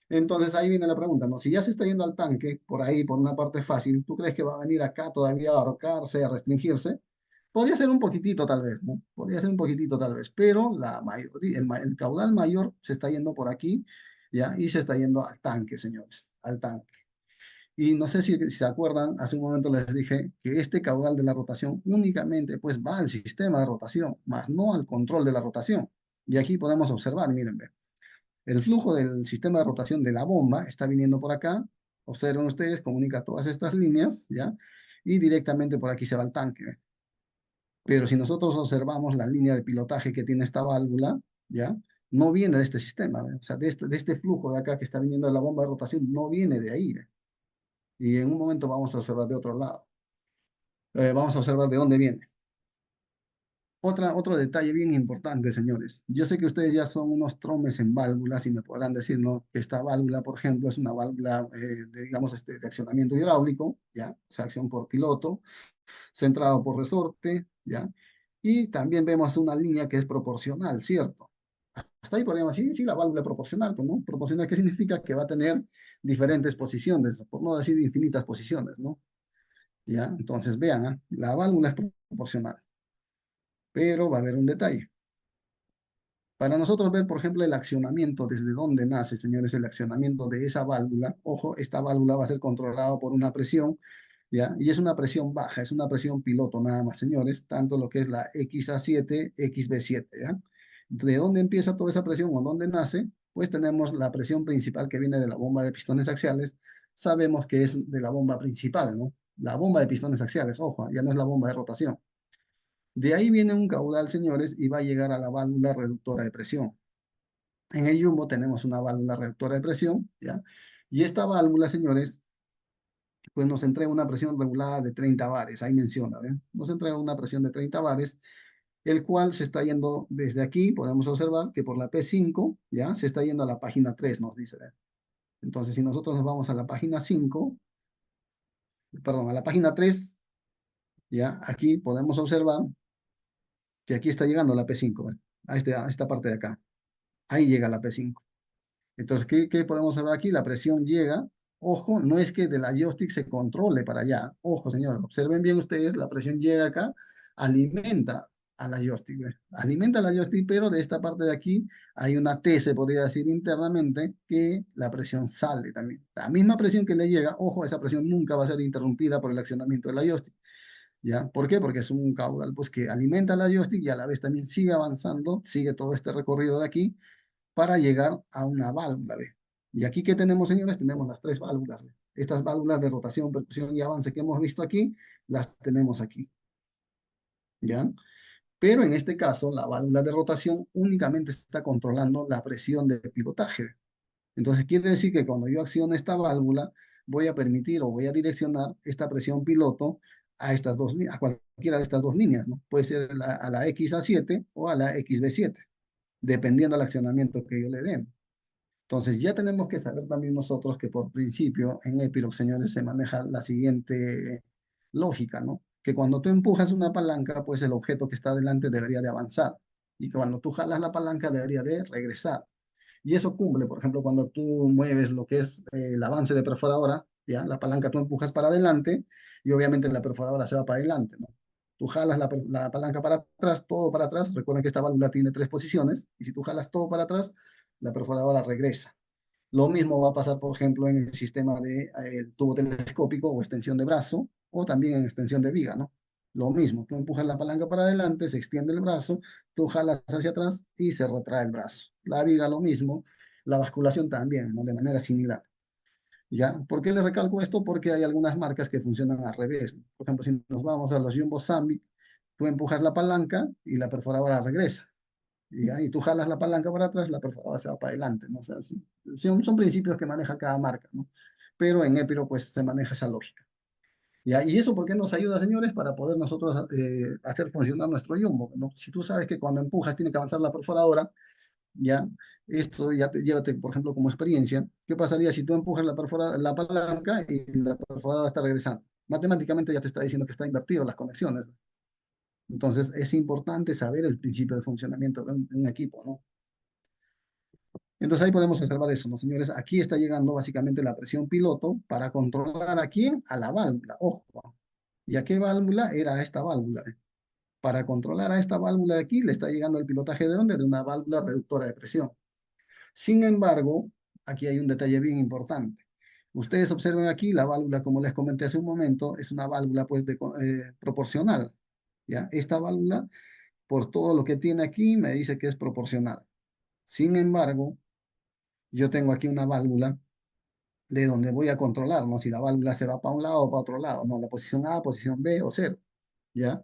Entonces, ahí viene la pregunta, ¿no? Si ya se está yendo al tanque, por ahí, por una parte fácil, ¿tú crees que va a venir acá todavía a ahorcarse, a restringirse? Podría ser un poquitito tal vez, ¿no? Podría ser un poquitito tal vez, pero la mayoría, el caudal mayor se está yendo por aquí, ¿ya? Y se está yendo al tanque, señores, al tanque. Y no sé si se acuerdan, hace un momento les dije que este caudal de la rotación únicamente pues va al sistema de rotación, más no al control de la rotación. Y aquí podemos observar, miren, ve, el flujo del sistema de rotación de la bomba está viniendo por acá, observen ustedes, comunica todas estas líneas, ¿ya? Y directamente por aquí se va al tanque, ¿ve? Pero si nosotros observamos la línea de pilotaje que tiene esta válvula, ¿ya? No viene de este sistema, ¿ve? O sea, de este flujo de acá que está viniendo de la bomba de rotación, no viene de ahí, ¿ve? Y en un momento vamos a observar de otro lado. Vamos a observar de dónde viene. Otro detalle bien importante, señores. Yo sé que ustedes ya son unos tromes en válvulas y me podrán decir, ¿no? Que esta válvula, por ejemplo, es una válvula, digamos, de accionamiento hidráulico, ¿ya? O sea, acción por piloto, centrado por resorte, ¿ya? Y también vemos una línea que es proporcional, ¿cierto? Hasta ahí podríamos decir, sí, la válvula proporcional, pues, ¿no? Proporcional, ¿qué significa? Que va a tener diferentes posiciones, por no decir infinitas posiciones, ¿no? ¿Ya? Entonces, vean, ¿ah? La válvula es proporcional, pero va a haber un detalle. Para nosotros ver, por ejemplo, el accionamiento, desde dónde nace, señores, el accionamiento de esa válvula, ojo, esta válvula va a ser controlada por una presión, ¿ya? Y es una presión baja, es una presión piloto nada más, señores, tanto lo que es la XA7, XB7, ¿ya? ¿De dónde empieza toda esa presión o dónde nace? Pues tenemos la presión principal que viene de la bomba de pistones axiales, sabemos que es de la bomba principal, ¿no? La bomba de pistones axiales, ojo, ya no es la bomba de rotación. De ahí viene un caudal, señores, y va a llegar a la válvula reductora de presión. En el jumbo tenemos una válvula reductora de presión, ¿ya? Y esta válvula, señores, pues nos entrega una presión regulada de 30 bares, ahí menciona, ¿ven? Nos entrega una presión de 30 bares, el cual se está yendo desde aquí, podemos observar que por la P5, ¿ya? Se está yendo a la página 3, nos dice, ¿ven? Entonces, si nosotros nos vamos a la página 5, perdón, a la página 3, ¿ya? Aquí podemos observar que aquí está llegando la P5, ¿ven? A esta parte de acá. Ahí llega la P5. Entonces, ¿qué podemos ver aquí? La presión llega. Ojo, no es que de la joystick se controle para allá. Ojo, señores, observen bien ustedes, la presión llega acá, alimenta a la joystick. ¿Ve? Alimenta a la joystick, pero de esta parte de aquí hay una T, se podría decir internamente, que la presión sale también. La misma presión que le llega, ojo, esa presión nunca va a ser interrumpida por el accionamiento de la joystick. ¿Ya? ¿Por qué? Porque es un caudal pues, que alimenta la joystick y a la vez también sigue avanzando, sigue todo este recorrido de aquí para llegar a una válvula, ¿ve? Y aquí, ¿qué tenemos, señores? Tenemos las tres válvulas, ¿ve? Estas válvulas de rotación, percusión y avance que hemos visto aquí, las tenemos aquí, ¿ya? Pero en este caso, la válvula de rotación únicamente está controlando la presión de pilotaje. Entonces, quiere decir que cuando yo accione esta válvula, voy a permitir o voy a direccionar esta presión piloto a estas dos, a cualquiera de estas dos líneas, ¿no? Puede ser a la XA7 o a la XB7, dependiendo del accionamiento que yo le dé. Entonces ya tenemos que saber también nosotros que por principio en Epiroc, señores, se maneja la siguiente lógica, ¿no? Que cuando tú empujas una palanca, pues el objeto que está delante debería de avanzar. Y que cuando tú jalas la palanca debería de regresar. Y eso cumple, por ejemplo, cuando tú mueves lo que es el avance de perforadora, ¿ya? La palanca tú empujas para adelante y obviamente la perforadora se va para adelante, ¿no? Tú jalas la palanca para atrás, todo para atrás. Recuerden que esta válvula tiene tres posiciones y si tú jalas todo para atrás, la perforadora regresa. Lo mismo va a pasar, por ejemplo, en el sistema de tubo telescópico o extensión de brazo, o también en extensión de viga, ¿no? Lo mismo, tú empujas la palanca para adelante, se extiende el brazo, tú jalas hacia atrás y se retrae el brazo. La viga lo mismo, la basculación también, ¿no? De manera similar. ¿Ya? ¿Por qué le recalco esto? Porque hay algunas marcas que funcionan al revés. Por ejemplo, si nos vamos a los Jumbo Sambic, tú empujas la palanca y la perforadora regresa. Y ahí tú jalas la palanca para atrás, la perforadora se va para adelante, ¿no? O sea, son principios que maneja cada marca, ¿no? Pero en Epiro, pues, se maneja esa lógica. ¿Ya? ¿Y eso por qué nos ayuda, señores? Para poder nosotros hacer funcionar nuestro jumbo, ¿no? Si tú sabes que cuando empujas tiene que avanzar la perforadora, ¿ya? Esto ya llévate, por ejemplo, como experiencia. ¿Qué pasaría si tú empujas la palanca y la perforadora está regresando? Matemáticamente ya te está diciendo que está invertido las conexiones. Entonces, es importante saber el principio de funcionamiento de un equipo, ¿no? Entonces ahí podemos observar eso, ¿no, señores? Aquí está llegando básicamente la presión piloto para controlar a quién, a la válvula, ojo. ¿Y a qué válvula? Era esta válvula. Para controlar a esta válvula de aquí, le está llegando el pilotaje de dónde? De una válvula reductora de presión. Sin embargo, aquí hay un detalle bien importante. Ustedes observen aquí la válvula, como les comenté hace un momento, es una válvula pues proporcional. ¿Ya? Esta válvula, por todo lo que tiene aquí, me dice que es proporcional. Sin embargo, yo tengo aquí una válvula de donde voy a controlar, ¿no? Si la válvula se va para un lado o para otro lado, ¿no? La posición A, posición B o cero, ¿ya?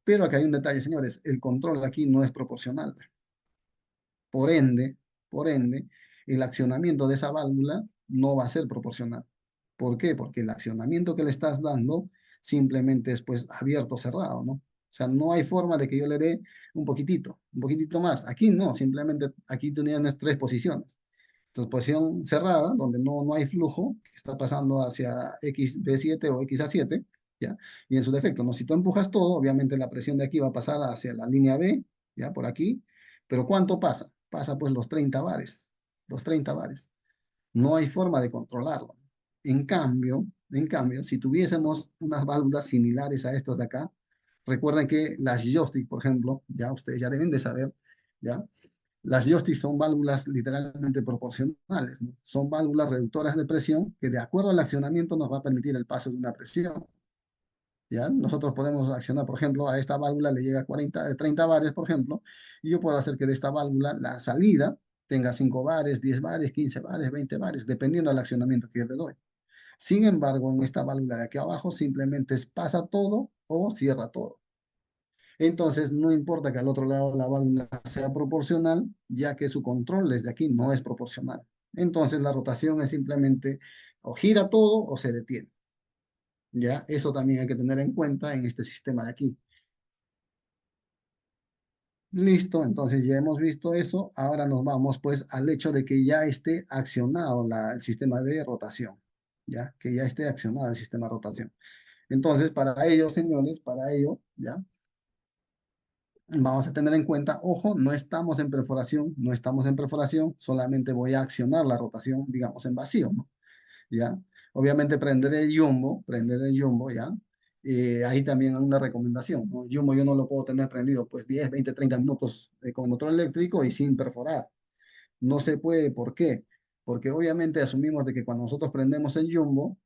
Pero acá hay un detalle, señores, el control aquí no es proporcional. Por ende, por ende, el accionamiento de esa válvula no va a ser proporcional. ¿Por qué? Porque el accionamiento que le estás dando simplemente es pues abierto o cerrado, ¿no? O sea, no hay forma de que yo le dé un poquitito más. Aquí no, simplemente aquí tienes tres posiciones. Entonces, posición cerrada, donde no hay flujo, que está pasando hacia XB7 o XA7, ¿ya? Y en su defecto, ¿no? Si tú empujas todo, obviamente la presión de aquí va a pasar hacia la línea B, ¿ya? Por aquí. Pero ¿cuánto pasa? Pasa pues los 30 bares. No hay forma de controlarlo. En cambio, si tuviésemos unas válvulas similares a estas de acá, recuerden que las joystick, por ejemplo, ya ustedes ya deben de saber, ¿ya? Las joysticks son válvulas literalmente proporcionales, ¿no? Son válvulas reductoras de presión que de acuerdo al accionamiento nos va a permitir el paso de una presión. ¿Ya? Nosotros podemos accionar, por ejemplo, a esta válvula le llega 30 bares, por ejemplo, y yo puedo hacer que de esta válvula la salida tenga 5 bares, 10 bares, 15 bares, 20 bares, dependiendo del accionamiento que yo le doy. Sin embargo, en esta válvula de aquí abajo simplemente es pasa todo o cierra todo. Entonces, no importa que al otro lado la válvula sea proporcional, ya que su control desde aquí no es proporcional. Entonces, la rotación es simplemente o gira todo o se detiene. ¿Ya? Eso también hay que tener en cuenta en este sistema de aquí. Listo, entonces ya hemos visto eso. Ahora nos vamos pues al hecho de que ya esté accionado el sistema de rotación. ¿Ya? Que ya esté accionado el sistema de rotación. Entonces, para ello, señores, para ello, ¿ya? Vamos a tener en cuenta, ojo, no estamos en perforación, solamente voy a accionar la rotación, digamos, en vacío, ¿no? ¿Ya? Obviamente prender el jumbo, ¿ya? Ahí también hay una recomendación, ¿no? El jumbo yo no lo puedo tener prendido pues 10, 20, 30 minutos con motor eléctrico y sin perforar. No se puede, ¿por qué? Porque obviamente asumimos de que cuando nosotros prendemos el jumbo,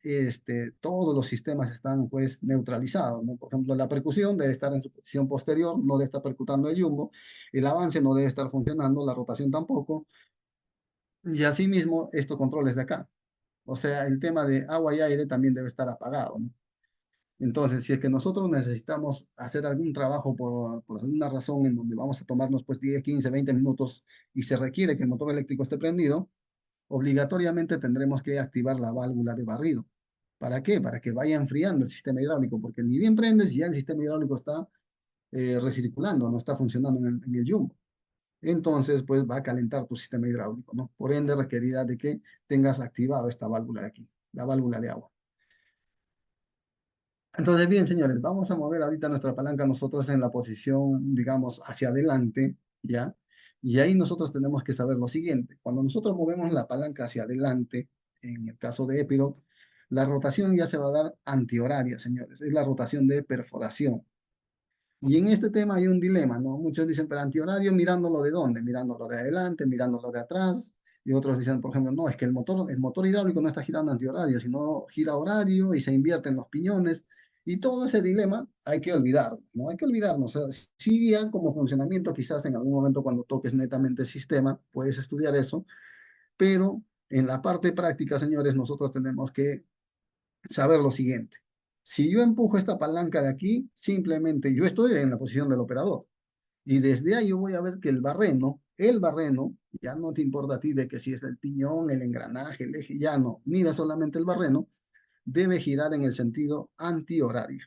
todos los sistemas están pues neutralizados, ¿no? Por ejemplo, la percusión debe estar en su posición posterior, no debe estar percutando el jumbo, el avance no debe estar funcionando, la rotación tampoco, y asimismo estos controles de acá. O sea, el tema de agua y aire también debe estar apagado, ¿no? Entonces, si es que nosotros necesitamos hacer algún trabajo por alguna razón en donde vamos a tomarnos pues 10, 15, 20 minutos y se requiere que el motor eléctrico esté prendido, obligatoriamente tendremos que activar la válvula de barrido. ¿Para qué? Para que vaya enfriando el sistema hidráulico, porque ni bien prendes y ya el sistema hidráulico está recirculando, no está funcionando en el jumbo. Entonces, pues va a calentar tu sistema hidráulico, ¿no? Por ende, requerirá de que tengas activado esta válvula de aquí, la válvula de agua. Entonces, bien, señores, vamos a mover ahorita nuestra palanca nosotros en la posición, digamos, hacia adelante, ¿ya? Y ahí nosotros tenemos que saber lo siguiente. Cuando nosotros movemos la palanca hacia adelante, en el caso de Epiroc, la rotación ya se va a dar antihoraria, señores. Es la rotación de perforación. Y en este tema hay un dilema, ¿no? Muchos dicen, pero antihorario, mirándolo de dónde, mirándolo de adelante, mirándolo de atrás. Y otros dicen, por ejemplo, no, es que el motor hidráulico no está girando antihorario, sino gira horario y se invierte en los piñones. Y todo ese dilema hay que olvidarlo, ¿no? Hay que olvidarnos. O sea, sí, ya como funcionamiento, quizás en algún momento cuando toques netamente el sistema, puedes estudiar eso, pero en la parte práctica, señores, nosotros tenemos que saber lo siguiente. Si yo empujo esta palanca de aquí, simplemente yo estoy en la posición del operador. Y desde ahí yo voy a ver que el barreno, ya no te importa a ti de que si es el piñón, el engranaje, el eje, ya no. Mira solamente el barreno, debe girar en el sentido antihorario.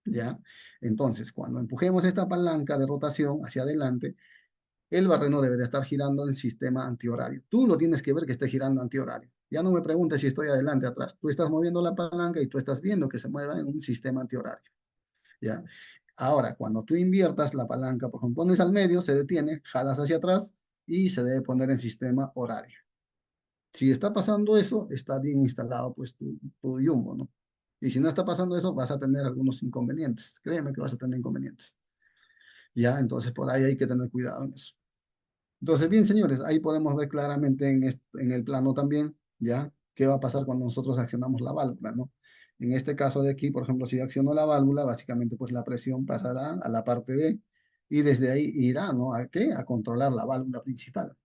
¿Ya? Entonces, cuando empujemos esta palanca de rotación hacia adelante, el barreno debe de estar girando en sistema antihorario. Tú lo tienes que ver que esté girando antihorario. Ya no me preguntes si estoy adelante o atrás. Tú estás moviendo la palanca y tú estás viendo que se mueva en un sistema antihorario. ¿Ya? Ahora, cuando tú inviertas la palanca, por ejemplo, pones al medio, se detiene, jalas hacia atrás y se debe poner en sistema horario. Si está pasando eso, está bien instalado pues tu jumbo, ¿no? Y si no está pasando eso, vas a tener algunos inconvenientes. Créeme que vas a tener inconvenientes. ¿ya? Entonces por ahí hay que tener cuidado en eso. Entonces, bien, señores, ahí podemos ver claramente en el plano también, ¿ya? ¿Qué va a pasar cuando nosotros accionamos la válvula, ¿no? En este caso de aquí, por ejemplo, si yo acciono la válvula, básicamente pues la presión pasará a la parte B y desde ahí irá, ¿no? ¿A qué? A controlar la válvula principal.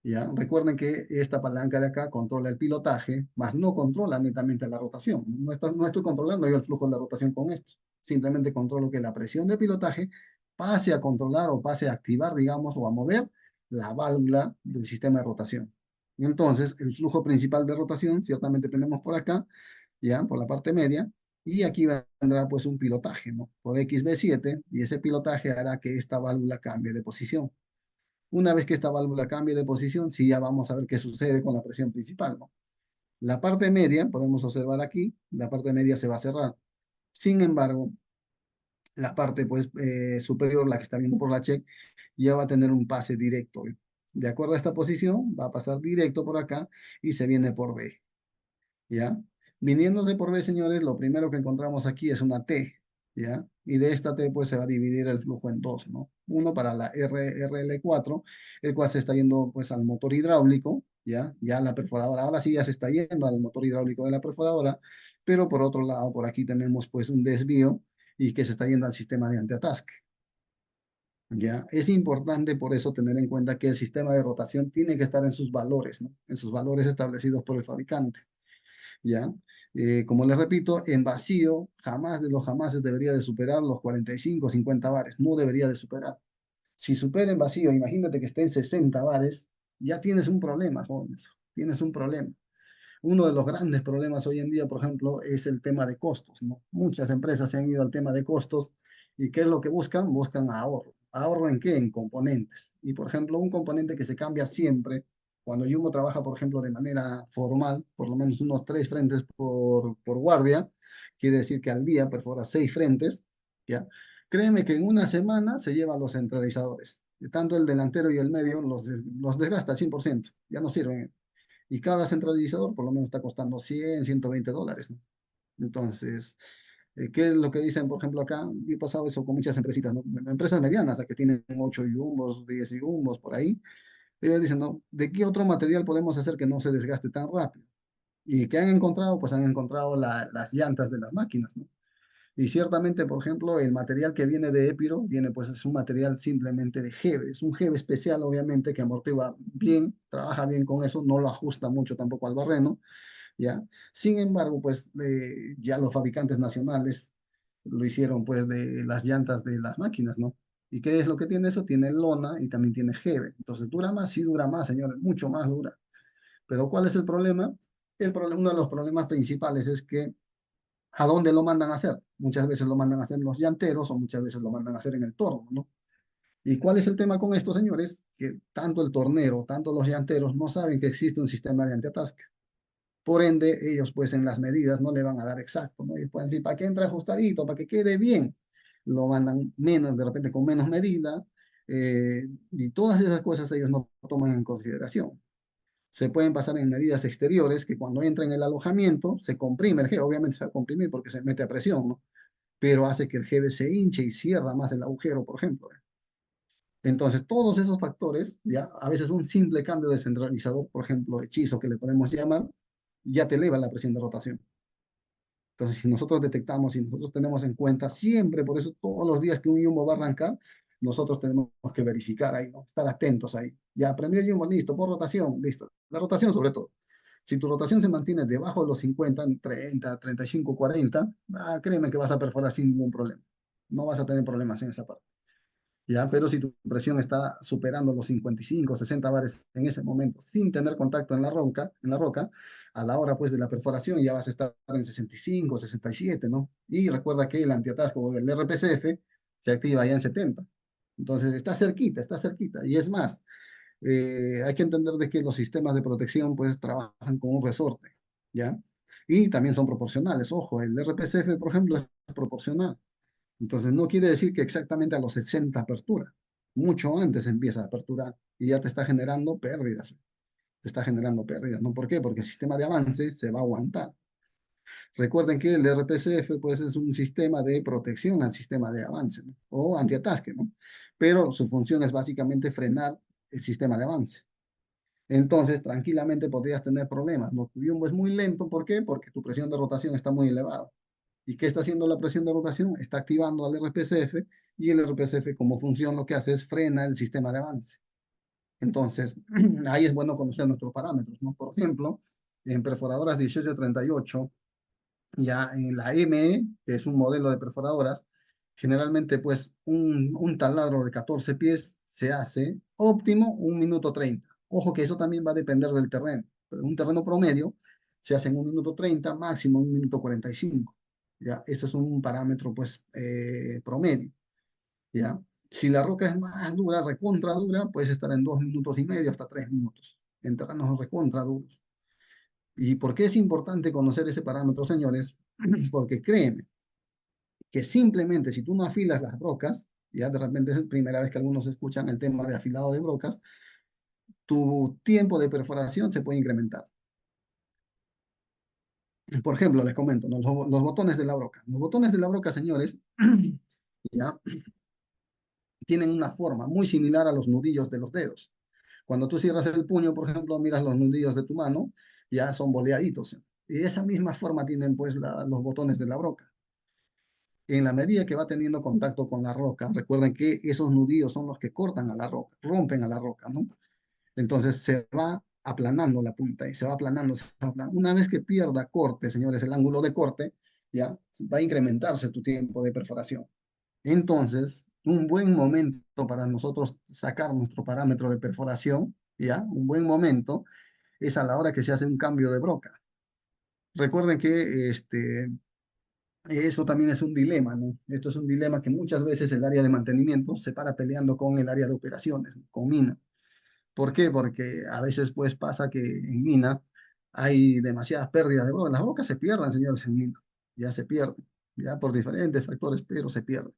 ¿Ya? Recuerden que esta palanca de acá controla el pilotaje, más no controla netamente la rotación. No estoy controlando yo el flujo de la rotación con esto. Simplemente controlo que la presión de pilotaje pase a controlar o pase a activar, digamos, o a mover la válvula del sistema de rotación. Entonces, el flujo principal de rotación, ciertamente tenemos por acá, ya, por la parte media, y aquí vendrá pues un pilotaje, ¿no? Por XB7, y ese pilotaje hará que esta válvula cambie de posición. Una vez que esta válvula cambie de posición, sí ya vamos a ver qué sucede con la presión principal, ¿no? La parte media, podemos observar aquí, la parte media se va a cerrar. Sin embargo, la parte pues, superior, la que está viendo por la check, ya va a tener un pase directo. ¿Eh? De acuerdo a esta posición, va a pasar directo por acá y se viene por B. ¿Ya? Viniéndose por B, señores, lo primero que encontramos aquí es una T, ¿ya? Y de esta T, pues, se va a dividir el flujo en dos, ¿no? Uno para la RL4, el cual se está yendo, pues, al motor hidráulico, ¿ya? Ya la perforadora, ahora sí ya se está yendo al motor hidráulico de la perforadora, pero por otro lado, por aquí tenemos, pues, un desvío y que se está yendo al sistema de antiatasque. ¿Ya? Es importante por eso tener en cuenta que el sistema de rotación tiene que estar en sus valores, ¿no? En sus valores establecidos por el fabricante. ¿Ya? Como les repito, en vacío, jamás de los jamases debería de superar los 45 o 50 bares, no debería de superar. Si supera en vacío, imagínate que esté en 60 bares, ya tienes un problema, jóvenes, tienes un problema. Uno de los grandes problemas hoy en día, por ejemplo, es el tema de costos, ¿no? Muchas empresas se han ido al tema de costos y ¿qué es lo que buscan? Buscan ahorro. ¿Ahorro en qué? En componentes. Y, por ejemplo, un componente que se cambia siempre, cuando Jumbo trabaja, por ejemplo, de manera formal, por lo menos unos 3 frentes por guardia, quiere decir que al día perfora 6 frentes, ¿ya? Créeme que en una semana se lleva los centralizadores. Tanto el delantero y el medio los desgasta al 100%, ya no sirven. Y cada centralizador por lo menos está costando 100, $120, ¿no? Entonces, ¿qué es lo que dicen, por ejemplo, acá? Yo he pasado eso con muchas empresitas, ¿no? Empresas medianas, que tienen 8 yumbos, 10 yumbos, por ahí. Ellos dicen, ¿no? ¿De qué otro material podemos hacer que no se desgaste tan rápido? ¿Y qué han encontrado? Pues han encontrado las llantas de las máquinas, ¿no? Y ciertamente, por ejemplo, el material que viene de Epiro, viene pues es un material simplemente de Geve, es un Geve especial obviamente que amortigua bien, trabaja bien con eso, no lo ajusta mucho tampoco al barreno, ¿ya? Sin embargo, pues ya los fabricantes nacionales lo hicieron pues de las llantas de las máquinas, ¿no? ¿Y qué es lo que tiene eso? Tiene lona y también tiene Geve, entonces dura más, sí dura más, señores, mucho más dura. Pero ¿cuál es el problema? Uno de los problemas principales es que ¿a dónde lo mandan a hacer? Muchas veces lo mandan a hacer en los llanteros o muchas veces lo mandan a hacer en el torno, ¿no? ¿Y cuál es el tema con esto, señores? Que tanto el tornero, tanto los llanteros no saben que existe un sistema de antiatasque. Por ende, ellos pues en las medidas no le van a dar exacto, ¿no? Y pueden decir, ¿para qué entra ajustadito? ¿Para que quede bien? Lo mandan menos, de repente con menos medida, y todas esas cosas ellos no toman en consideración. Se pueden pasar en medidas exteriores que cuando entra en el alojamiento se comprime el gel, obviamente se va a comprimir porque se mete a presión, ¿no? Pero hace que el gel se hinche y cierra más el agujero, por ejemplo. Entonces, todos esos factores, ya a veces un simple cambio de centralizador, por ejemplo, hechizo que le podemos llamar, ya te eleva la presión de rotación. Entonces, si nosotros detectamos, si nosotros tenemos en cuenta siempre, por eso todos los días que un Jumbo va a arrancar, nosotros tenemos que verificar ahí, ¿no? Estar atentos ahí. Ya aprendió el Jumbo, listo, por rotación, listo. La rotación sobre todo. Si tu rotación se mantiene debajo de los 50, en 30, 35, 40, créeme que vas a perforar sin ningún problema. No vas a tener problemas en esa parte. ¿Ya? Pero si tu presión está superando los 55, 60 bares en ese momento, sin tener contacto en la roca, a la hora pues de la perforación ya vas a estar en 65, 67, ¿no? Y recuerda que el antiatasco o el RPCF se activa ya en 70. Entonces está cerquita, está cerquita. Y es más, hay que entender de que los sistemas de protección pues trabajan con un resorte, ¿ya? Y también son proporcionales. Ojo, el RPCF, por ejemplo, es proporcional. Entonces no quiere decir que exactamente a los 60 apertura. Mucho antes empieza a aperturar y ya te está generando pérdidas. Te está generando pérdidas. ¿No? ¿Por qué? Porque el sistema de avance se va a aguantar. Recuerden que el RPCF pues, es un sistema de protección al sistema de avance, ¿no? O antiatasque, ¿no? Pero su función es básicamente frenar el sistema de avance. Entonces, tranquilamente podrías tener problemas, ¿no? Tu biombo es muy lento, ¿por qué? Porque tu presión de rotación está muy elevada. ¿Y qué está haciendo la presión de rotación? Está activando al RPCF y el RPCF como función lo que hace es frena el sistema de avance. Entonces, ahí es bueno conocer nuestros parámetros, ¿no? Por ejemplo, en perforadoras 1838, ya en la ME, que es un modelo de perforadoras, generalmente pues un taladro de 14 pies se hace óptimo 1 minuto 30. Ojo que eso también va a depender del terreno, pero un terreno promedio se hace en 1 minuto 30, máximo 1 minuto 45. ¿Ya? Ese es un parámetro pues promedio. ¿Ya? Si la roca es más dura, recontra dura, puedes estar en 2 minutos y medio hasta 3 minutos, en terrenos recontra duros. ¿Y por qué es importante conocer ese parámetro, señores? Porque créeme, que simplemente si tú no afilas las brocas, ya de repente es la primera vez que algunos escuchan el tema de afilado de brocas, tu tiempo de perforación se puede incrementar. Por ejemplo, les comento, ¿no? Los botones de la broca. Los botones de la broca, señores, ya tienen una forma muy similar a los nudillos de los dedos. Cuando tú cierras el puño, por ejemplo, miras los nudillos de tu mano, ya son boleaditos. Y esa misma forma tienen pues los botones de la broca. En la medida que va teniendo contacto con la roca, recuerden que esos nudillos son los que cortan a la roca, rompen a la roca, ¿no? Entonces se va aplanando la punta y se va aplanando, se va aplanando. Una vez que pierda corte, señores, el ángulo de corte, ya va a incrementarse tu tiempo de perforación. Entonces, un buen momento para nosotros sacar nuestro parámetro de perforación, ya, un buen momento es a la hora que se hace un cambio de broca. Recuerden que eso también es un dilema, ¿no? Esto es un dilema que muchas veces el área de mantenimiento se para peleando con el área de operaciones, con mina. ¿Por qué? Porque a veces pues pasa que en mina hay demasiadas pérdidas de broca. Las brocas se pierden, señores, en mina. Ya se pierden, ya por diferentes factores, pero se pierden.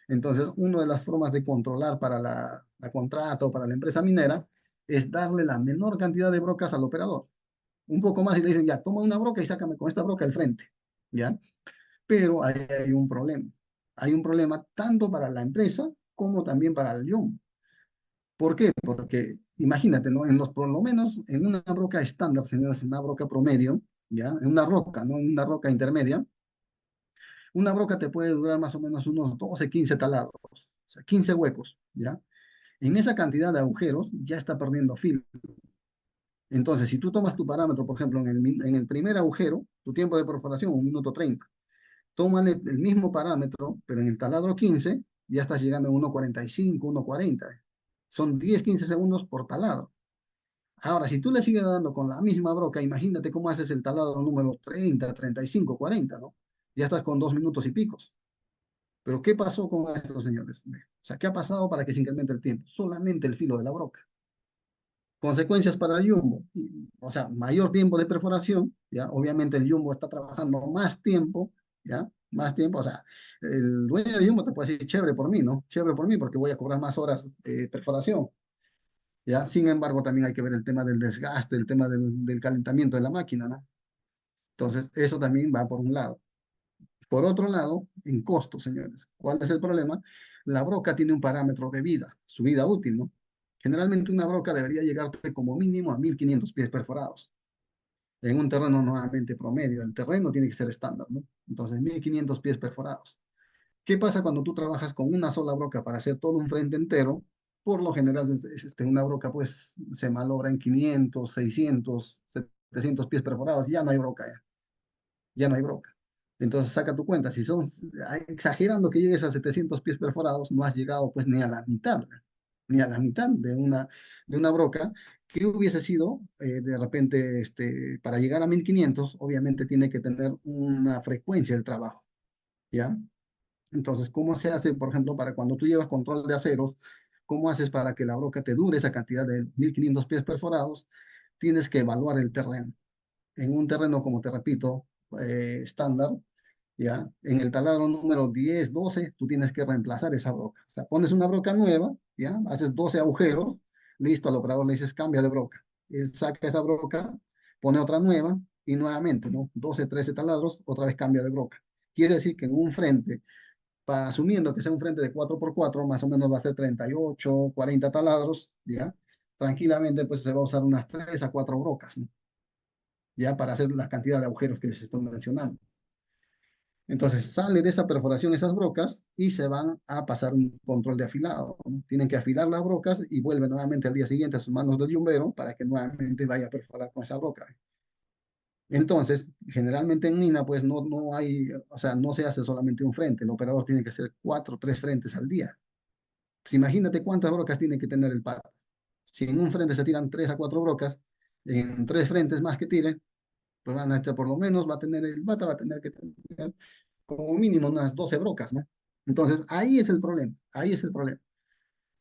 Entonces, una de las formas de controlar para la contrata o para la empresa minera es darle la menor cantidad de brocas al operador. Un poco más y le dicen, ya, toma una broca y sácame con esta broca al frente. ¿Ya? Pero ahí hay un problema. Hay un problema tanto para la empresa como también para el Jumbo. ¿Por qué? Porque imagínate, ¿no? Por lo menos en una broca estándar, señores, en una broca promedio, ¿ya? En una roca, ¿no? En una roca intermedia, una broca te puede durar más o menos unos 12, 15 taladros, o sea, 15 huecos, ¿ya? En esa cantidad de agujeros ya está perdiendo filo. Entonces, si tú tomas tu parámetro, por ejemplo, en el primer agujero, tu tiempo de perforación, 1 minuto 30. Tómale el mismo parámetro, pero en el taladro 15 ya estás llegando a 1,45, 1,40. Son 10, 15 segundos por taladro. Ahora, si tú le sigues dando con la misma broca, imagínate cómo haces el taladro número 30, 35, 40, ¿no? Ya estás con 2 minutos y picos. Pero ¿qué pasó con estos señores? O sea, ¿qué ha pasado para que se incremente el tiempo? Solamente el filo de la broca. Consecuencias para el Jumbo, o sea, mayor tiempo de perforación, ¿ya? Obviamente el Jumbo está trabajando más tiempo, ¿ya? Más tiempo, o sea, el dueño del Jumbo te puede decir, chévere por mí, ¿no? Chévere por mí porque voy a cobrar más horas de perforación, ¿ya? Sin embargo, también hay que ver el tema del desgaste, el tema del calentamiento de la máquina, ¿no? Entonces, eso también va por un lado. Por otro lado, en costo, señores. ¿Cuál es el problema? La broca tiene un parámetro de vida, su vida útil, ¿no? Generalmente una broca debería llegarte como mínimo a 1.500 pies perforados. En un terreno nuevamente promedio, el terreno tiene que ser estándar, ¿no? Entonces, 1.500 pies perforados. ¿Qué pasa cuando tú trabajas con una sola broca para hacer todo un frente entero? Por lo general, una broca pues se malogra en 500, 600, 700 pies perforados, ya no hay broca, ya no hay broca. Entonces saca tu cuenta, si son, exagerando que llegues a 700 pies perforados, no has llegado pues ni a la mitad, ni a la mitad de una broca que hubiese sido, de repente, para llegar a 1.500 obviamente tiene que tener una frecuencia de trabajo, ¿ya? Entonces, ¿cómo se hace, por ejemplo, para cuando tú llevas control de aceros? ¿Cómo haces para que la broca te dure esa cantidad de 1.500 pies perforados? Tienes que evaluar el terreno. En un terreno, como te repito, estándar, ¿ya? En el taladro número 10, 12, tú tienes que reemplazar esa broca. O sea, pones una broca nueva, ¿ya? Haces 12 agujeros, listo, al operador le dices, cambia de broca. Él saca esa broca, pone otra nueva, y nuevamente, ¿no? 12, 13 taladros, otra vez cambia de broca. Quiere decir que en un frente, asumiendo que sea un frente de 4x4, más o menos va a ser 38, 40 taladros, ¿ya? Tranquilamente, pues se va a usar unas 3 a 4 brocas, ¿no? Ya para hacer la cantidad de agujeros que les estoy mencionando. Entonces sale de esa perforación esas brocas y se van a pasar un control de afilado, ¿no? Tienen que afilar las brocas y vuelven nuevamente al día siguiente a sus manos del yumbero para que nuevamente vaya a perforar con esa broca. Entonces, generalmente en mina, pues no hay, o sea, no se hace solamente un frente, el operador tiene que hacer 4 o 3 frentes al día. Pues imagínate cuántas brocas tiene que tener el pata. Si en un frente se tiran 3 a 4 brocas, en 3 frentes más que tiren, pues van a estar por lo menos, va a tener el pata, va a tener que tener como mínimo unas 12 brocas, ¿no? Entonces, ahí es el problema, ahí es el problema.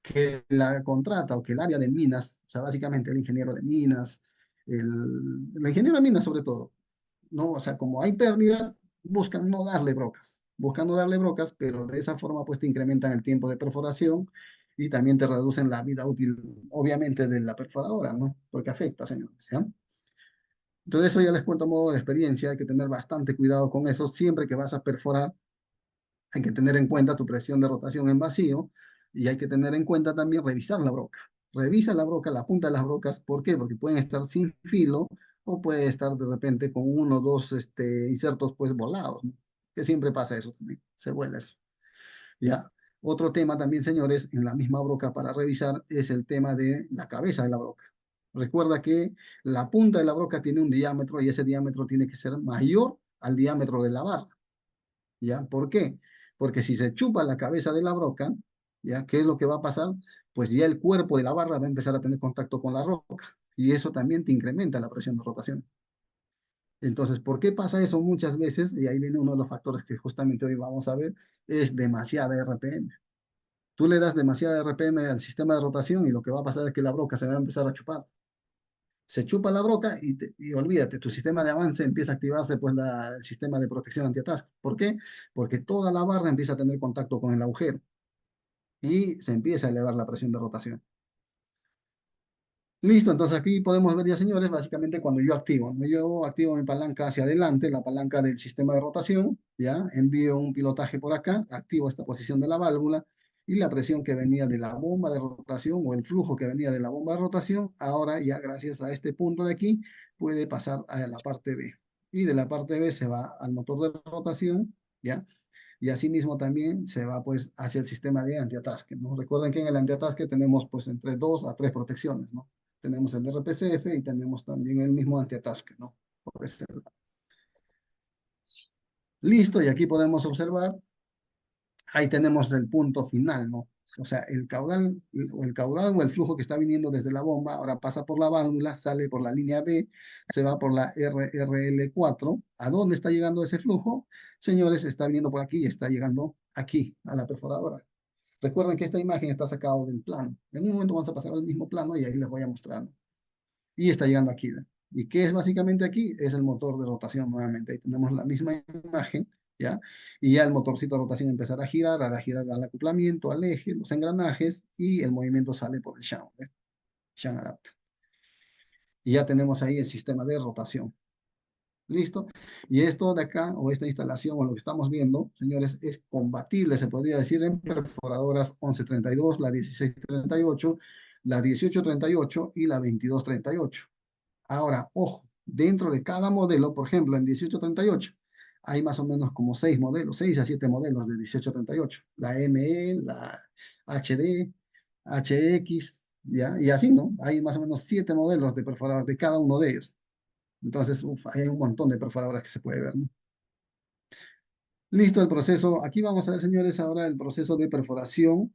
Que la contrata o que el área de minas, o sea, básicamente el ingeniero de minas, el ingeniero de minas sobre todo, ¿no? O sea, como hay pérdidas, buscan no darle brocas, pero de esa forma pues te incrementan el tiempo de perforación y también te reducen la vida útil, obviamente, de la perforadora, ¿no? Porque afecta, señores, ¿ya? Entonces eso ya les cuento a modo de experiencia, hay que tener bastante cuidado con eso, siempre que vas a perforar, hay que tener en cuenta tu presión de rotación en vacío y hay que tener en cuenta también revisar la broca. Revisa la broca, la punta de las brocas, ¿por qué? Porque pueden estar sin filo o puede estar de repente con uno o dos insertos pues volados, ¿no? Que siempre pasa eso también, se vuela eso. ¿Ya? Otro tema también, señores, en la misma broca para revisar es el tema de la cabeza de la broca. Recuerda que la punta de la broca tiene un diámetro y ese diámetro tiene que ser mayor al diámetro de la barra. ¿Ya? ¿Por qué? Porque si se chupa la cabeza de la broca, ¿ya? ¿Qué es lo que va a pasar? Pues ya el cuerpo de la barra va a empezar a tener contacto con la roca y eso también te incrementa la presión de rotación. Entonces, ¿por qué pasa eso muchas veces? Y ahí viene uno de los factores que justamente hoy vamos a ver, es demasiada RPM. Tú le das demasiada RPM al sistema de rotación y lo que va a pasar es que la broca se va a empezar a chupar. Se chupa la broca y olvídate, tu sistema de avance empieza a activarse pues el sistema de protección antiatasco. ¿Por qué? Porque toda la barra empieza a tener contacto con el agujero y se empieza a elevar la presión de rotación. Listo, entonces aquí podemos ver ya, señores, básicamente cuando yo activo, ¿no? Yo activo mi palanca hacia adelante, la palanca del sistema de rotación, ya, envío un pilotaje por acá, activo esta posición de la válvula y la presión que venía de la bomba de rotación o el flujo que venía de la bomba de rotación, ahora ya gracias a este punto de aquí puede pasar a la parte B. Y de la parte B se va al motor de rotación, ya, y asimismo también se va pues hacia el sistema de antiatasque, ¿no? Recuerden que en el antiatasque tenemos pues entre 2 a 3 protecciones, ¿no? Tenemos el RPCF y tenemos también el mismo antiatasque, ¿no? Por ese lado. Listo, y aquí podemos observar, ahí tenemos el punto final, ¿no? O sea, el caudal o el flujo que está viniendo desde la bomba, ahora pasa por la válvula, sale por la línea B, se va por la RRL4. ¿A dónde está llegando ese flujo? Señores, está viniendo por aquí y está llegando aquí, a la perforadora. Recuerden que esta imagen está sacada del plano. En un momento vamos a pasar al mismo plano y ahí les voy a mostrar. Y está llegando aquí. ¿Ve? ¿Y qué es básicamente aquí? Es el motor de rotación nuevamente. Ahí tenemos la misma imagen, ¿ya? Y ya el motorcito de rotación empezará a girar al acoplamiento, al eje, los engranajes y el movimiento sale por el shank, ¿ve? Shank adapter. Y ya tenemos ahí el sistema de rotación. ¿Listo? Y esto de acá, o esta instalación, o lo que estamos viendo, señores, es compatible, se podría decir, en perforadoras 1132, la 1638, la 1838 y la 2238. Ahora, ojo, dentro de cada modelo, por ejemplo, en 1838, hay más o menos como 6 modelos, 6 a 7 modelos de 1838. La ME, la HD, HX, ¿ya? Y así, ¿no? Hay más o menos 7 modelos de perforador de cada uno de ellos. Entonces, hay un montón de perforadoras que se puede ver, ¿no? Listo el proceso. Aquí vamos a ver, señores, ahora el proceso de perforación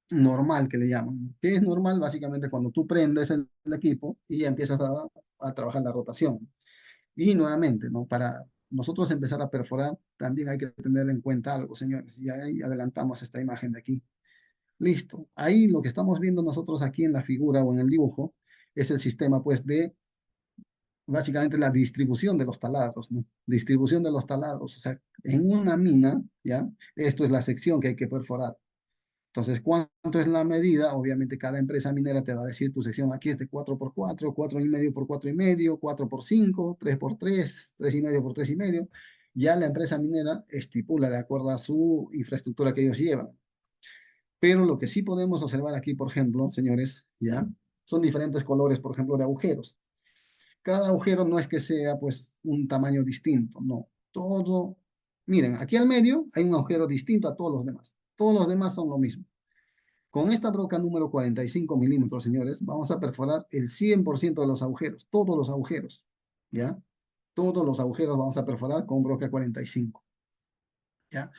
normal que le llaman. ¿Qué es normal? Básicamente cuando tú prendes el equipo y ya empiezas a trabajar la rotación. Y nuevamente, ¿no? Para nosotros empezar a perforar, también hay que tener en cuenta algo, señores. Y ahí adelantamos esta imagen de aquí. Listo. Ahí lo que estamos viendo nosotros aquí en la figura o en el dibujo es el sistema, pues, de básicamente la distribución de los taladros, ¿no? Distribución de los taladros. O sea, en una mina, ¿ya? Esto es la sección que hay que perforar. Entonces, ¿cuánto es la medida? Obviamente cada empresa minera te va a decir tu sección aquí es de 4 por 4, 4,5 por 4,5, 4 por 5, 3 por 3, 3,5 por 3,5. Ya la empresa minera estipula de acuerdo a su infraestructura que ellos llevan. Pero lo que sí podemos observar aquí, por ejemplo, señores, ya, son diferentes colores, por ejemplo, de agujeros. Cada agujero no es que sea pues un tamaño distinto, no. Todo, miren, aquí al medio hay un agujero distinto a todos los demás. Todos los demás son lo mismo. Con esta broca número 45 milímetros, señores, vamos a perforar el 100% de los agujeros, todos los agujeros, ¿ya? Todos los agujeros vamos a perforar con broca 45, ¿ya?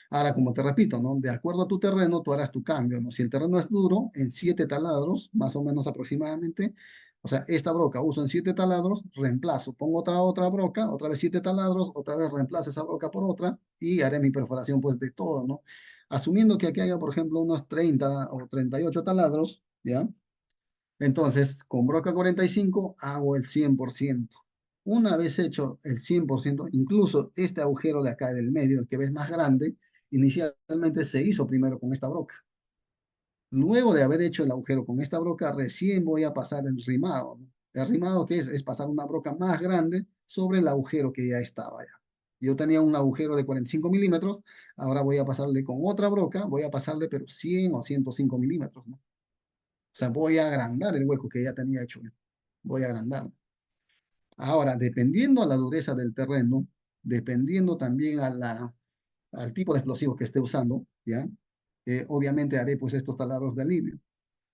Ahora, como te repito, ¿no? De acuerdo a tu terreno, tú harás tu cambio, ¿no? Si el terreno es duro, en 7 taladros, más o menos aproximadamente, o sea, esta broca uso en 7 taladros, reemplazo, pongo otra broca, otra vez 7 taladros, otra vez reemplazo esa broca por otra y haré mi perforación pues de todo, ¿no? Asumiendo que aquí haya, por ejemplo, unos 30 o 38 taladros, ¿ya? Entonces, con broca 45 hago el 100%. Una vez hecho el 100%, incluso este agujero de acá del medio, el que ves más grande, inicialmente se hizo primero con esta broca. Luego de haber hecho el agujero con esta broca, recién voy a pasar el rimado, ¿no? El rimado que es pasar una broca más grande sobre el agujero que ya estaba ya. Yo tenía un agujero de 45 milímetros, ahora voy a pasarle con otra broca, voy a pasarle pero 100 o 105 milímetros, ¿no? O sea, voy a agrandar el hueco que ya tenía hecho. Voy a agrandar. Ahora, dependiendo a la dureza del terreno, dependiendo también al tipo de explosivo que esté usando, ¿ya? Obviamente haré pues estos taladros de alivio.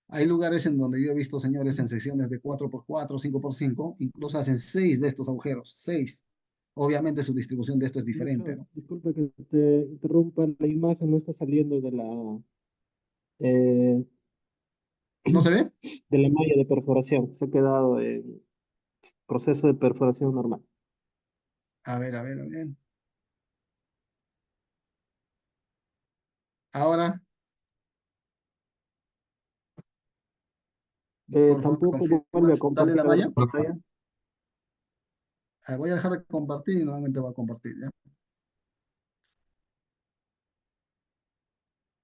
Hay lugares en donde yo he visto, señores, en secciones de 4 por 4, 5 por 5, incluso hacen 6 de estos agujeros, 6. Obviamente su distribución de esto es diferente, Lucho, ¿no? disculpa que te interrumpa, la imagen no está saliendo eh, ¿No se ve? de la malla de perforación, se ha quedado en proceso de perforación normal. A ver. Ahora, por favor, Tampoco vuelve a confirmas. ¿Sale la compartir ahora malla? tu pantalla. Voy a dejar de compartir y nuevamente voy a compartir, ¿ya?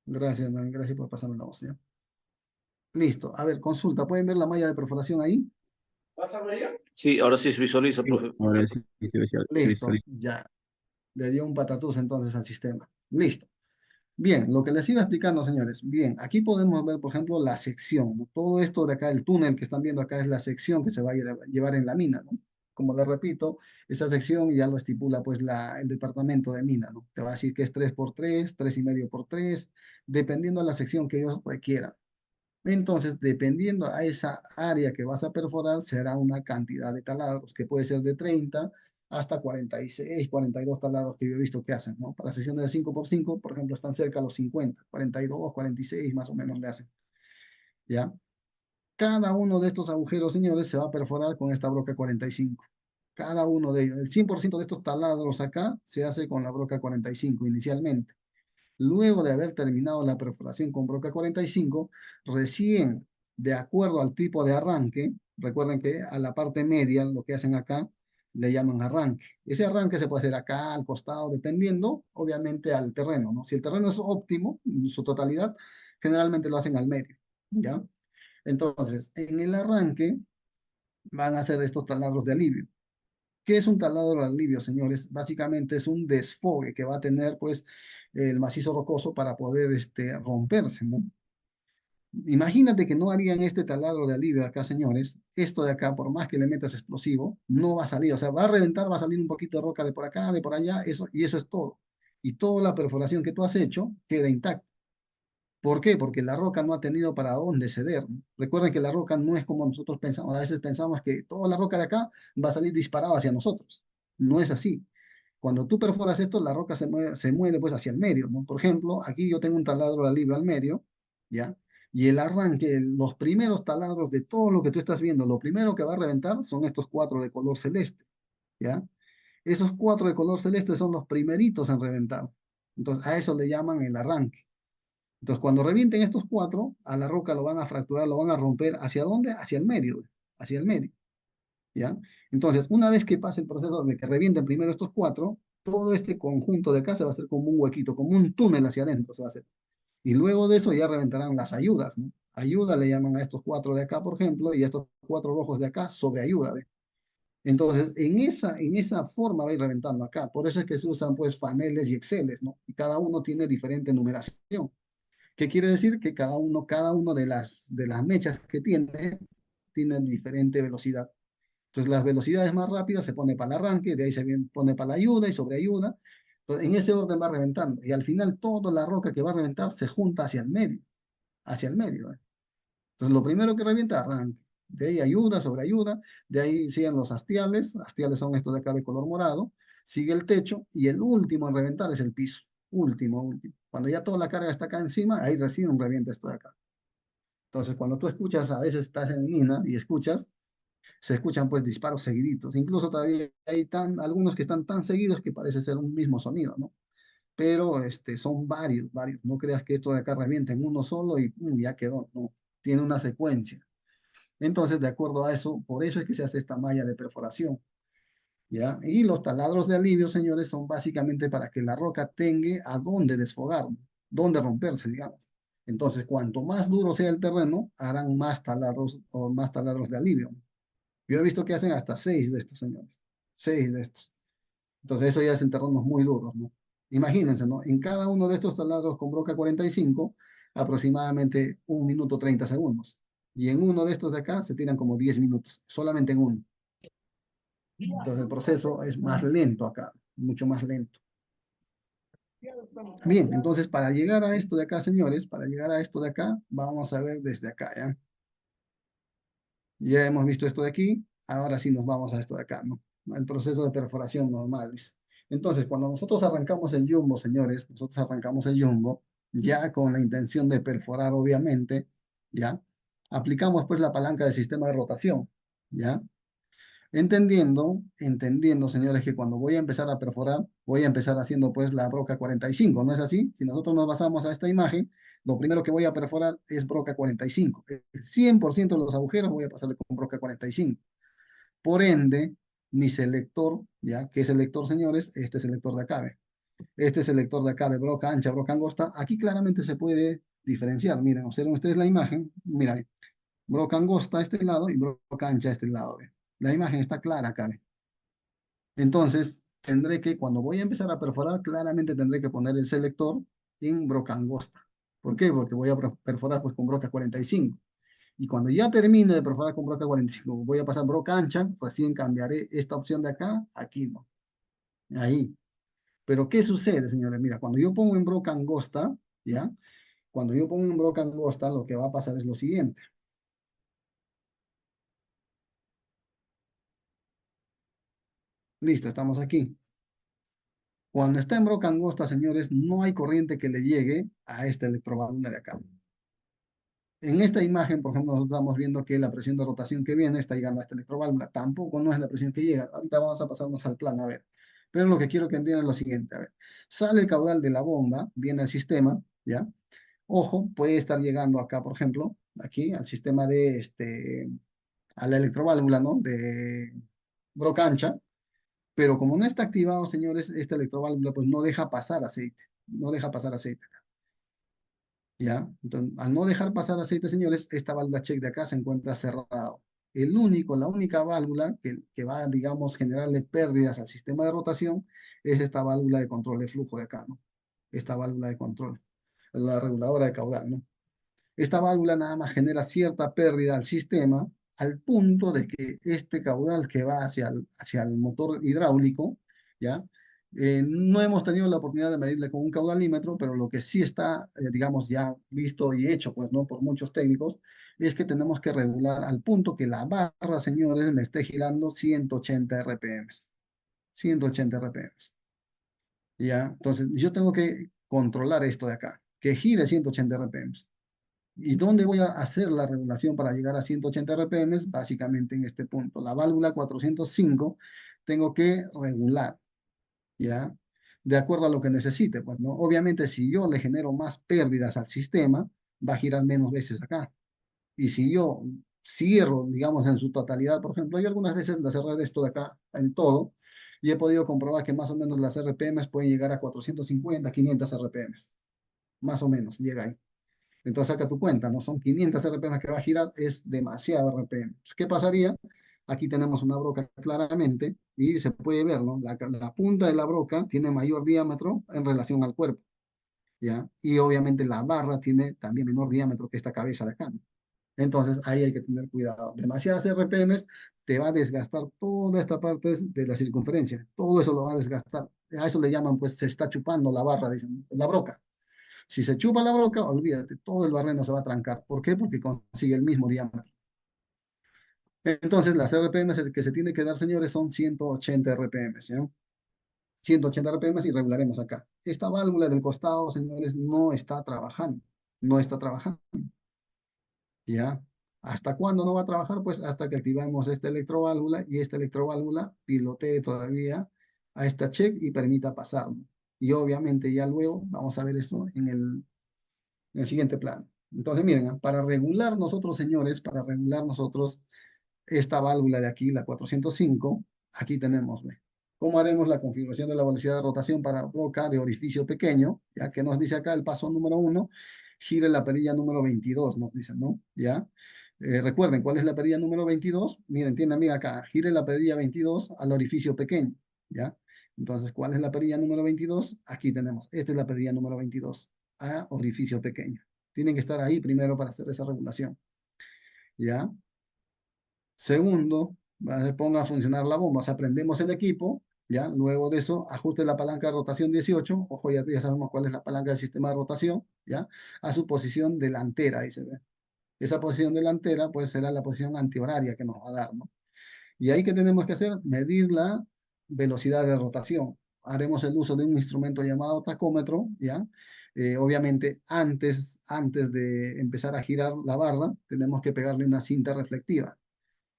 Gracias, man, gracias por pasarme la voz, ¿ya? Listo. A ver, consulta. ¿Pueden ver la malla de perforación ahí? ¿Pasa, María? Sí, ahora sí se visualiza, profe. Ahora sí se Listo. visualiza. Ya. Le dio un patatús entonces al sistema. Listo. Bien, lo que les iba explicando, señores. Bien, aquí podemos ver, por ejemplo, la sección, ¿no? Todo esto de acá, el túnel que están viendo acá es la sección que se va a llevar en la mina, ¿no? Como les repito, esa sección ya lo estipula pues el departamento de mina, ¿no? Te va a decir que es 3 por 3, 3,5 por 3, dependiendo de la sección que ellos requieran. Entonces, dependiendo a esa área que vas a perforar, será una cantidad de taladros, que puede ser de 30 hasta 46, 42 taladros que yo he visto que hacen, ¿no? Para sesiones de 5 por 5, por ejemplo, están cerca a los 50, 42, 46 más o menos le hacen, ¿ya? Cada uno de estos agujeros, señores, se va a perforar con esta broca 45. Cada uno de ellos. El 100% de estos taladros acá se hace con la broca 45 inicialmente. Luego de haber terminado la perforación con broca 45, recién de acuerdo al tipo de arranque, recuerden que a la parte media, lo que hacen acá, le llaman arranque. Ese arranque se puede hacer acá, al costado, dependiendo, obviamente, al terreno, ¿no? Si el terreno es óptimo, en su totalidad, generalmente lo hacen al medio, ¿ya? Entonces, en el arranque van a hacer estos taladros de alivio. ¿Qué es un taladro de alivio, señores? Básicamente es un desfogue que va a tener, pues, el macizo rocoso para poder romperse, ¿no? Imagínate que no harían este taladro de alivio acá, señores. Esto de acá, por más que le metas explosivo, no va a salir. O sea, va a reventar, va a salir un poquito de roca de por acá, de por allá, eso, y eso es todo. Y toda la perforación que tú has hecho queda intacta. ¿Por qué? Porque la roca no ha tenido para dónde ceder, ¿no? Recuerden que la roca no es como nosotros pensamos. A veces pensamos que toda la roca de acá va a salir disparada hacia nosotros. No es así. Cuando tú perforas esto, la roca se mueve pues hacia el medio, ¿no? Por ejemplo, aquí yo tengo un taladro de alivio al medio, ¿ya? Y el arranque, los primeros taladros de todo lo que tú estás viendo, lo primero que va a reventar son estos cuatro de color celeste, ¿ya? Esos cuatro de color celeste son los primeritos en reventar. Entonces, a eso le llaman el arranque. Entonces, cuando revienten estos cuatro, a la roca lo van a fracturar, lo van a romper. ¿Hacia dónde? Hacia el medio, hacia el medio, ¿ya? Entonces, una vez que pase el proceso de que revienten primero estos cuatro, todo este conjunto de acá se va a hacer como un huequito, como un túnel hacia adentro se va a hacer. Y luego de eso ya reventarán las ayudas, ¿no? Ayuda le llaman a estos cuatro de acá, por ejemplo, y a estos cuatro rojos de acá sobre ayuda, ¿ve? Entonces, en esa forma va a ir reventando acá. Por eso es que se usan pues faneles y exceles, ¿no? Y cada uno tiene diferente numeración. ¿Qué quiere decir? Que cada uno de las mechas que tiene diferente velocidad. Entonces, las velocidades más rápidas se pone para el arranque, de ahí pone para la ayuda y sobre ayuda. Entonces, en ese orden va reventando. Y al final, toda la roca que va a reventar se junta hacia el medio. ¿Eh? Entonces, lo primero que revienta, arranque. De ahí ayuda sobre ayuda. De ahí siguen los hastiales. Hastiales son estos de acá de color morado. Sigue el techo. Y el último en reventar es el piso. Último, último. Cuando ya toda la carga está acá encima, ahí recién revienta esto de acá. Entonces, cuando tú escuchas, a veces estás en mina y escuchas, se escuchan pues disparos seguiditos. Incluso todavía hay algunos que están tan seguidos que parece ser un mismo sonido, ¿no? Pero son varios, varios. No creas que esto de acá revienta en uno solo y ya quedó, no. Tiene una secuencia. Entonces, de acuerdo a eso, por eso es que se hace esta malla de perforación, ¿ya? Y los taladros de alivio, señores, son básicamente para que la roca tenga a dónde desfogar, dónde romperse, digamos. Entonces, cuanto más duro sea el terreno, harán más taladros o más taladros de alivio. Yo he visto que hacen hasta 6 de estos, señores. 6 de estos. Entonces, eso ya es en terrenos muy duros, ¿no? Imagínense, ¿no? En cada uno de estos taladros con broca 45, aproximadamente 1 minuto 30 segundos. Y en uno de estos de acá se tiran como 10 minutos, solamente en uno. Entonces, el proceso es más lento acá, mucho más lento. Bien, entonces, para llegar a esto de acá, señores, para llegar a esto de acá, vamos a ver desde acá, ¿ya? Ya hemos visto esto de aquí, ahora sí nos vamos a esto de acá, ¿no? El proceso de perforación normal, dice. Entonces, cuando nosotros arrancamos el jumbo, señores, nosotros arrancamos el jumbo, ya con la intención de perforar, obviamente, ¿ya? Aplicamos pues la palanca del sistema de rotación, ¿ya? Entendiendo, señores, que cuando voy a empezar a perforar, voy a empezar haciendo pues la broca 45, ¿no es así? Si nosotros nos basamos a esta imagen, lo primero que voy a perforar es broca 45. El 100% de los agujeros voy a pasarle con broca 45. Por ende, mi selector, ¿ya? ¿Qué selector, señores? Este selector de acá, ¿ve? Este selector de acá de broca ancha, broca angosta, aquí claramente se puede diferenciar. Miren, observen ustedes la imagen, miren, broca angosta a este lado y broca ancha a este lado, ¿ve? La imagen está clara acá, ¿ve? Entonces, tendré que, cuando voy a empezar a perforar, claramente tendré que poner el selector en broca angosta. ¿Por qué? Porque voy a perforar pues, con broca 45. Y cuando ya termine de perforar con broca 45, voy a pasar broca ancha, recién cambiaré esta opción de acá, aquí no. Ahí. Pero ¿qué sucede, señores? Mira, cuando yo pongo en broca angosta, ¿ya? Cuando yo pongo en broca angosta, lo que va a pasar es lo siguiente. Listo, estamos aquí. Cuando está en broca angosta, señores, no hay corriente que le llegue a esta electroválvula de acá. En esta imagen, por ejemplo, nosotros estamos viendo que la presión de rotación que viene está llegando a esta electroválvula. Tampoco no es la presión que llega. Ahorita vamos a pasarnos al plano, a ver. Pero lo que quiero que entiendan es lo siguiente, a ver. Sale el caudal de la bomba, viene al sistema, ¿ya? Ojo, puede estar llegando acá, por ejemplo, aquí, al sistema a la electroválvula, ¿no? De broca ancha. Pero como no está activado, señores, esta electroválvula pues no deja pasar aceite. No deja pasar aceite. ¿Ya? Entonces, al no dejar pasar aceite, señores, esta válvula check de acá se encuentra cerrado. La única válvula que va, digamos, generarle pérdidas al sistema de rotación es esta válvula de control de flujo de acá, ¿no? Esta válvula de control, la reguladora de caudal, ¿no? Esta válvula nada más genera cierta pérdida al sistema al punto de que este caudal que va hacia el motor hidráulico, ¿ya? No hemos tenido la oportunidad de medirle con un caudalímetro, pero lo que sí está, digamos, ya visto y hecho, pues, ¿no? Por muchos técnicos, es que tenemos que regular al punto que la barra, señores, me esté girando 180 RPM. 180 RPM. ¿Ya? Entonces, yo tengo que controlar esto de acá, que gire 180 RPM. ¿Y dónde voy a hacer la regulación para llegar a 180 RPM? Básicamente en este punto. La válvula 405 tengo que regular, ¿ya? De acuerdo a lo que necesite, pues, ¿no? Obviamente, si yo le genero más pérdidas al sistema, va a girar menos veces acá. Y si yo cierro, digamos, en su totalidad, por ejemplo, yo algunas veces la cerré esto de acá en todo, y he podido comprobar que más o menos las RPM pueden llegar a 450, 500 RPM. más o menos, llega ahí. Entonces saca tu cuenta, ¿no? Son 500 RPM que va a girar, es demasiado RPM. ¿Qué pasaría? Aquí tenemos una broca claramente y se puede ver, ¿no? La punta de la broca tiene mayor diámetro en relación al cuerpo, ¿ya? Y obviamente la barra tiene también menor diámetro que esta cabeza de acá, ¿no? Entonces ahí hay que tener cuidado. Demasiadas RPMs te va a desgastar toda esta parte de la circunferencia. Todo eso lo va a desgastar. A eso le llaman, pues, se está chupando la barra, dicen, la broca. Si se chupa la broca, olvídate, todo el barreno se va a trancar. ¿Por qué? Porque consigue el mismo diámetro. Entonces, las RPMs que se tiene que dar, señores, son 180 RPMs, ¿ya? 180 RPMs y regularemos acá. Esta válvula del costado, señores, no está trabajando. No está trabajando. ¿Ya? ¿Hasta cuándo no va a trabajar? Pues hasta que activamos esta electroválvula y esta electroválvula pilotee todavía a esta check y permita pasarlo. Y obviamente ya luego vamos a ver esto en el siguiente plano. Entonces, miren, para regular nosotros, señores, para regular nosotros esta válvula de aquí, la 405, aquí tenemos, ¿ve? ¿Cómo haremos la configuración de la velocidad de rotación para broca de orificio pequeño? Ya que nos dice acá el paso número 1, gire la perilla número 22, nos dicen, ¿no? ¿Ya? Recuerden, ¿cuál es la perilla número 22? Miren, entiendan bien acá, gire la perilla 22 al orificio pequeño, ¿ya? Entonces, ¿cuál es la perilla número 22? Aquí tenemos, esta es la perilla número 22, a orificio pequeño. Tienen que estar ahí primero para hacer esa regulación, ¿ya? Segundo, ponga a funcionar la bomba, o sea, prendemos el equipo, ¿ya? Luego de eso, ajuste la palanca de rotación 18, ojo, ya sabemos cuál es la palanca del sistema de rotación, ¿ya? A su posición delantera, ahí se ve. Esa posición delantera, pues, será la posición antihoraria que nos va a dar, ¿no? Y ahí que tenemos que hacer, medir la velocidad de rotación. Haremos el uso de un instrumento llamado tacómetro, ¿ya? Obviamente, antes de empezar a girar la barra, tenemos que pegarle una cinta reflectiva.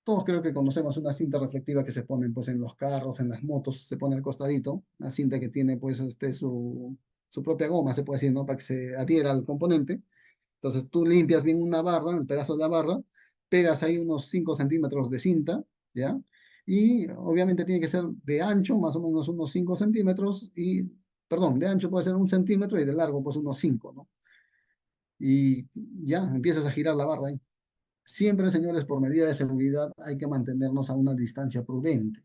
Todos creo que conocemos una cinta reflectiva que se pone pues en los carros, en las motos, se pone al costadito, una cinta que tiene pues su propia goma, se puede decir, ¿no? Para que se adhiera al componente. Entonces tú limpias bien una barra, el pedazo de la barra, pegas ahí unos 5 centímetros de cinta, ¿ya? Y obviamente tiene que ser de ancho, más o menos unos 5 centímetros, y, perdón, de ancho puede ser 1 centímetro y de largo pues unos 5, ¿no? Y ya, empiezas a girar la barra ahí. Siempre, señores, por medida de seguridad hay que mantenernos a una distancia prudente.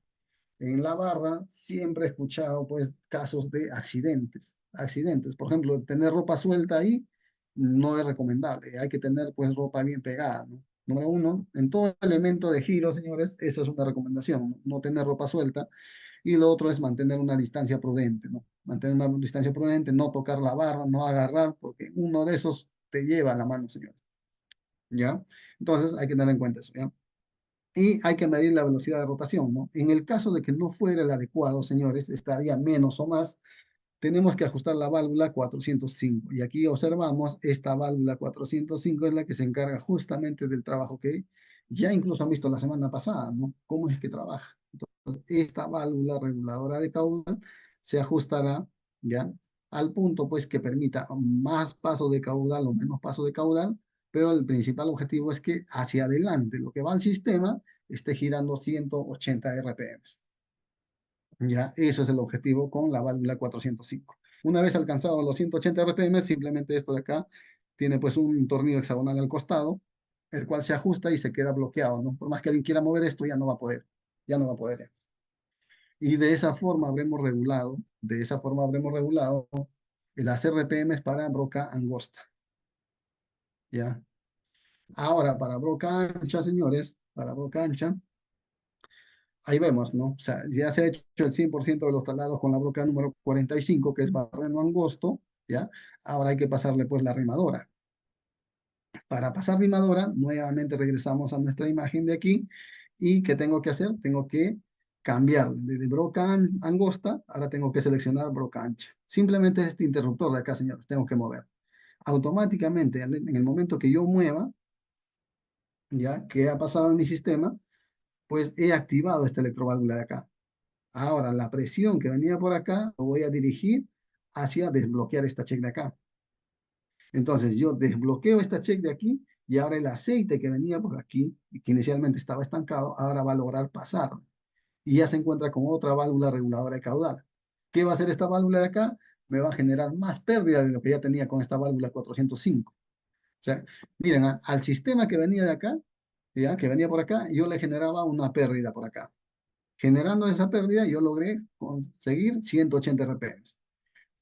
En la barra siempre he escuchado pues casos de accidentes. Accidentes, por ejemplo, tener ropa suelta ahí no es recomendable. Hay que tener pues ropa bien pegada, ¿no? Número uno, en todo elemento de giro, señores, eso es una recomendación, ¿no? No tener ropa suelta. Y lo otro es mantener una distancia prudente, ¿no? Mantener una distancia prudente, no tocar la barra, no agarrar, porque uno de esos te lleva a la mano, señores. ¿Ya? Entonces hay que tener en cuenta eso, ¿ya? Y hay que medir la velocidad de rotación, ¿no? En el caso de que no fuera el adecuado, señores, estaría menos o más, tenemos que ajustar la válvula 405. Y aquí observamos, esta válvula 405 es la que se encarga justamente del trabajo que ya incluso han visto la semana pasada, ¿no? ¿Cómo es que trabaja? Entonces, esta válvula reguladora de caudal se ajustará, ¿ya? Al punto, pues, que permita más paso de caudal o menos paso de caudal, pero el principal objetivo es que hacia adelante, lo que va al sistema, esté girando 180 RPM. Ya, eso es el objetivo con la válvula 405. Una vez alcanzado los 180 RPM, simplemente esto de acá tiene pues un tornillo hexagonal al costado, el cual se ajusta y se queda bloqueado, ¿no? Por más que alguien quiera mover esto, ya no va a poder, ya no va a poder. Y de esa forma habremos regulado, las RPM para broca angosta, ¿ya? Ahora, para broca ancha, señores, para broca ancha, ahí vemos, ¿no? O sea, ya se ha hecho el 100% de los talados con la broca número 45, que es barreno angosto, ¿ya? Ahora hay que pasarle pues la rimadora. Para pasar rimadora, nuevamente regresamos a nuestra imagen de aquí. ¿Y qué tengo que hacer? Tengo que cambiar de broca angosta, ahora tengo que seleccionar broca ancha. Simplemente este interruptor de acá, señores, tengo que mover. Automáticamente, en el momento que yo mueva, ya, ¿qué ha pasado en mi sistema? Pues he activado esta electroválvula de acá. Ahora, la presión que venía por acá, lo voy a dirigir hacia desbloquear esta check de acá. Entonces, yo desbloqueo esta check de aquí y ahora el aceite que venía por aquí, que inicialmente estaba estancado, ahora va a lograr pasar. Y ya se encuentra con otra válvula reguladora de caudal. ¿Qué va a hacer esta válvula de acá? me va a generar más pérdida de lo que ya tenía con esta válvula 405. O sea, miren, al sistema que venía de acá, ya, que venía por acá, yo le generaba una pérdida por acá. Generando esa pérdida, yo logré conseguir 180 RPM.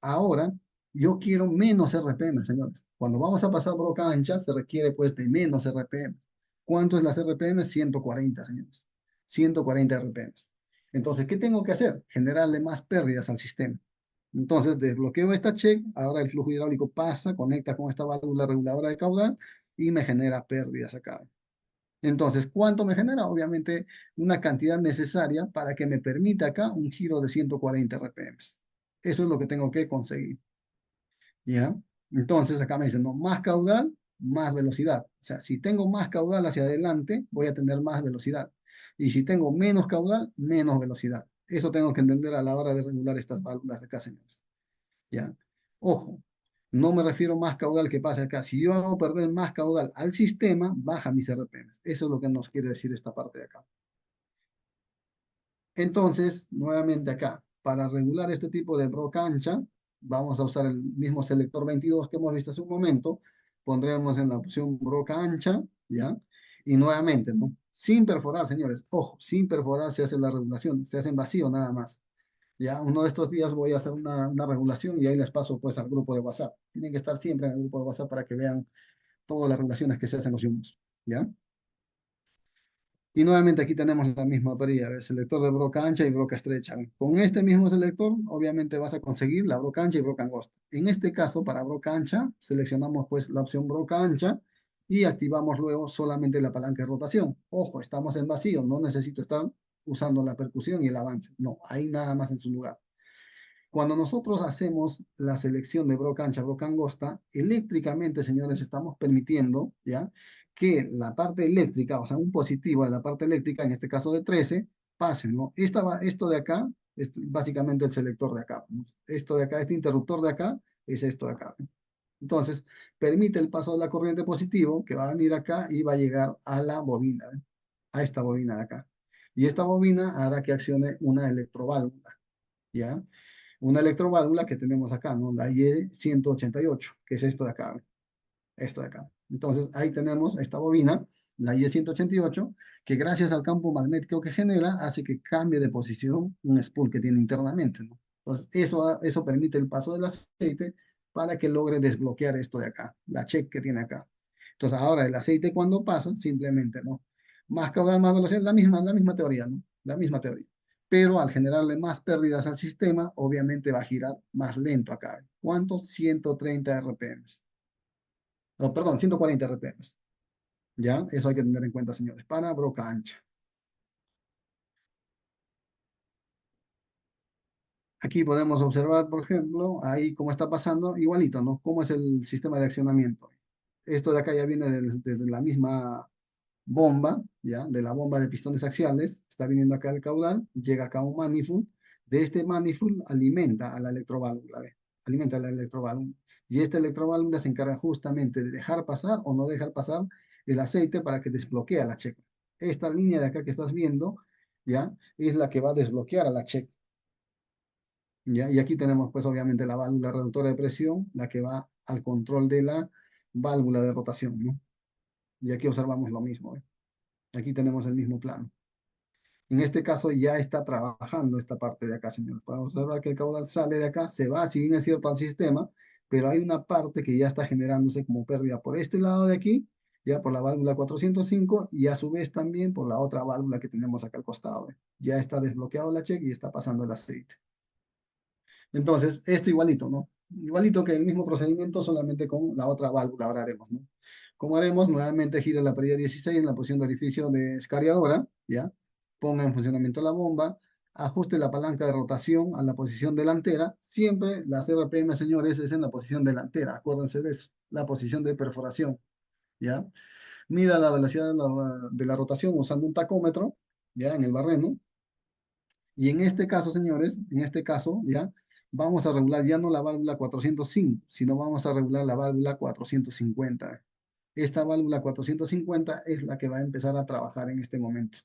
Ahora, yo quiero menos RPM, señores. Cuando vamos a pasar broca ancha, se requiere pues de menos RPM. ¿Cuánto es las RPM? 140, señores. 140 RPM. Entonces, ¿qué tengo que hacer? Generarle más pérdidas al sistema. Entonces, desbloqueo esta check, ahora el flujo hidráulico pasa, conecta con esta válvula reguladora de caudal y me genera pérdidas acá. Entonces, ¿cuánto me genera? Obviamente, una cantidad necesaria para que me permita acá un giro de 140 RPM. Eso es lo que tengo que conseguir. ¿Ya? Entonces, acá me dicen, no, más caudal, más velocidad. O sea, si tengo más caudal hacia adelante, voy a tener más velocidad. Y si tengo menos caudal, menos velocidad. Eso tengo que entender a la hora de regular estas válvulas de acá, señores. ¿Ya? Ojo, no me refiero más caudal que pase acá. Si yo hago perder más caudal al sistema, baja mis RPM. Eso es lo que nos quiere decir esta parte de acá. Entonces, nuevamente acá, para regular este tipo de broca ancha, vamos a usar el mismo selector 22 que hemos visto hace un momento. Pondremos en la opción broca ancha, ¿ya? Y nuevamente, ¿no? Sin perforar, señores. Ojo, sin perforar se hace la regulación. Se hace en vacío nada más. Ya, uno de estos días voy a hacer una regulación y ahí les paso pues al grupo de WhatsApp. Tienen que estar siempre en el grupo de WhatsApp para que vean todas las regulaciones que se hacen los humos, ¿ya? Y nuevamente aquí tenemos la misma perilla, el selector de broca ancha y broca estrecha. Con este mismo selector, obviamente vas a conseguir la broca ancha y broca angosta. En este caso, para broca ancha, seleccionamos pues la opción broca ancha y activamos luego solamente la palanca de rotación. Ojo, estamos en vacío, no necesito estar usando la percusión y el avance. No, ahí nada más en su lugar. Cuando nosotros hacemos la selección de broca ancha, broca angosta, eléctricamente, señores, estamos permitiendo, ¿ya?, que la parte eléctrica, o sea, un positivo de la parte eléctrica, en este caso de 13, pase, ¿no? Esto de acá es básicamente el selector de acá, ¿no? Esto de acá, este interruptor de acá, es esto de acá, ¿no? Entonces, permite el paso de la corriente positivo, que va a venir acá y va a llegar a la bobina, ¿ves? A esta bobina de acá. Y esta bobina hará que accione una electroválvula, ¿ya? Una electroválvula que tenemos acá, ¿no? La IE188, que es esto de acá, ¿ve? Esto de acá. Entonces, ahí tenemos esta bobina, la IE188, que gracias al campo magnético que genera, hace que cambie de posición un spool que tiene internamente, ¿no? Entonces, eso permite el paso del aceite para que logre desbloquear esto de acá, la check que tiene acá. Entonces, ahora el aceite cuando pasa, simplemente, ¿no? Más caudal, más velocidad, la misma teoría, ¿no? La misma teoría. Pero al generarle más pérdidas al sistema, obviamente va a girar más lento acá. ¿Cuánto? 130 RPM. No, perdón, 140 RPM. ¿Ya? Eso hay que tener en cuenta, señores, para broca ancha. Aquí podemos observar, por ejemplo, ahí cómo está pasando, igualito, ¿no? Cómo es el sistema de accionamiento. Esto de acá ya viene desde la misma bomba, ¿ya? De la bomba de pistones axiales, está viniendo acá el caudal, llega acá un manifold, de este manifold alimenta a la electroválvula, ¿ve? Alimenta a la electroválvula. Y esta electroválvula se encarga justamente de dejar pasar o no dejar pasar el aceite para que desbloquee a la checa. Esta línea de acá que estás viendo, ¿ya? Es la que va a desbloquear a la checa, ¿ya? Y aquí tenemos pues obviamente la válvula reductora de presión, la que va al control de la válvula de rotación, ¿no? Y aquí observamos lo mismo, ¿eh? Aquí tenemos el mismo plano. En este caso ya está trabajando esta parte de acá, señor. Podemos observar que el caudal sale de acá, se va, si bien es cierto, al sistema, pero hay una parte que ya está generándose como pérdida por este lado de aquí, ya por la válvula 405, y a su vez también por la otra válvula que tenemos acá al costado. Ya está desbloqueado la check y está pasando el aceite. Entonces, esto igualito, ¿no? Igualito que el mismo procedimiento, solamente con la otra válvula ahora haremos, ¿no? ¿Cómo haremos? Nuevamente gira la perilla 16 en la posición de orificio de escariadora, ¿ya? Ponga en funcionamiento la bomba, ajuste la palanca de rotación a la posición delantera. Siempre las RPM, señores, es en la posición delantera, acuérdense de eso, la posición de perforación, ¿ya? Mida la velocidad de la rotación usando un tacómetro, ¿ya? En el barreno. Y en este caso, señores, en este caso, ¿ya? Vamos a regular ya no la válvula 405, sino vamos a regular la válvula 450. Esta válvula 450 es la que va a empezar a trabajar en este momento.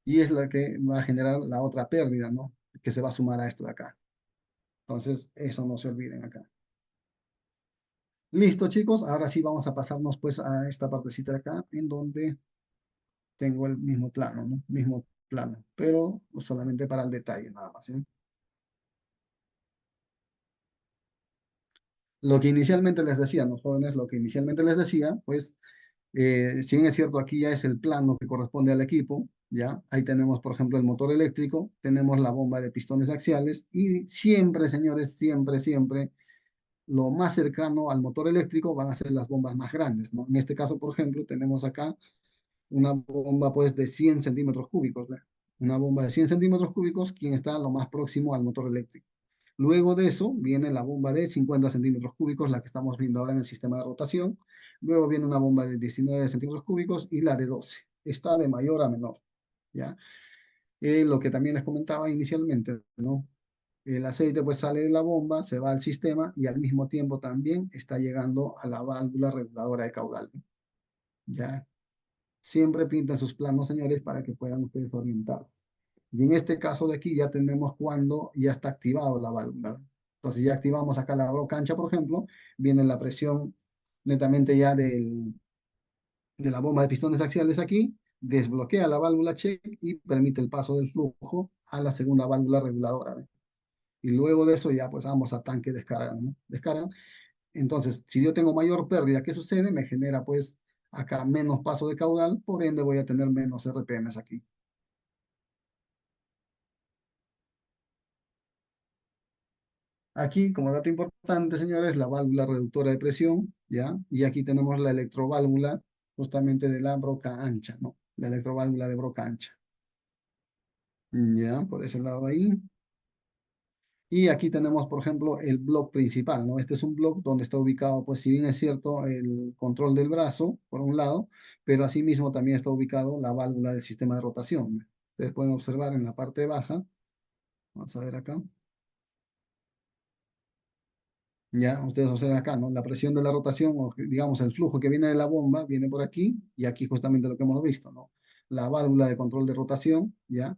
Y es la que va a generar la otra pérdida, ¿no? Que se va a sumar a esto de acá. Entonces, eso no se olviden acá. Listo, chicos. Ahora sí vamos a pasarnos pues a esta partecita de acá, en donde tengo el mismo plano, ¿no? Mismo plano, pero solamente para el detalle nada más, ¿sí? Lo que inicialmente les decía, ¿no, jóvenes? Lo que inicialmente les decía, pues, si bien es cierto, aquí ya es el plano que corresponde al equipo, ¿ya? Ahí tenemos, por ejemplo, el motor eléctrico, tenemos la bomba de pistones axiales y siempre, señores, siempre, siempre, lo más cercano al motor eléctrico van a ser las bombas más grandes, ¿no? En este caso, por ejemplo, tenemos acá una bomba, pues, de 100 centímetros cúbicos, ¿ve? Una bomba de 100 centímetros cúbicos, quien está lo más próximo al motor eléctrico. Luego de eso viene la bomba de 50 centímetros cúbicos, la que estamos viendo ahora en el sistema de rotación. Luego viene una bomba de 19 centímetros cúbicos y la de 12. Está de mayor a menor, ¿ya? Lo que también les comentaba inicialmente, ¿no? El aceite pues sale de la bomba, se va al sistema y al mismo tiempo también está llegando a la válvula reguladora de caudal, ¿no? ¿Ya? Siempre pinten sus planos, señores, para que puedan ustedes orientar. Y en este caso de aquí ya tenemos cuando ya está activado la válvula. Entonces ya activamos acá la brocancha, por ejemplo, viene la presión netamente ya de la bomba de pistones axiales aquí, desbloquea la válvula check y permite el paso del flujo a la segunda válvula reguladora, ¿ve? Y luego de eso ya pues vamos a tanque descargan, ¿no? Descargan. Entonces, si yo tengo mayor pérdida, ¿qué sucede? Me genera pues acá menos paso de caudal, por ende voy a tener menos RPMs aquí. Aquí, como dato importante, señores, la válvula reductora de presión, ¿ya? Y aquí tenemos la electroválvula justamente de la broca ancha, ¿no? La electroválvula de broca ancha, ¿ya? Por ese lado ahí. Y aquí tenemos, por ejemplo, el bloque principal, ¿no? Este es un bloque donde está ubicado, pues si bien es cierto, el control del brazo, por un lado, pero asimismo también está ubicado la válvula del sistema de rotación, ¿no? Ustedes pueden observar en la parte baja, vamos a ver acá. Ya, ustedes observan acá, ¿no? La presión de la rotación, o digamos el flujo que viene de la bomba, viene por aquí, y aquí justamente lo que hemos visto, ¿no? La válvula de control de rotación, ¿ya?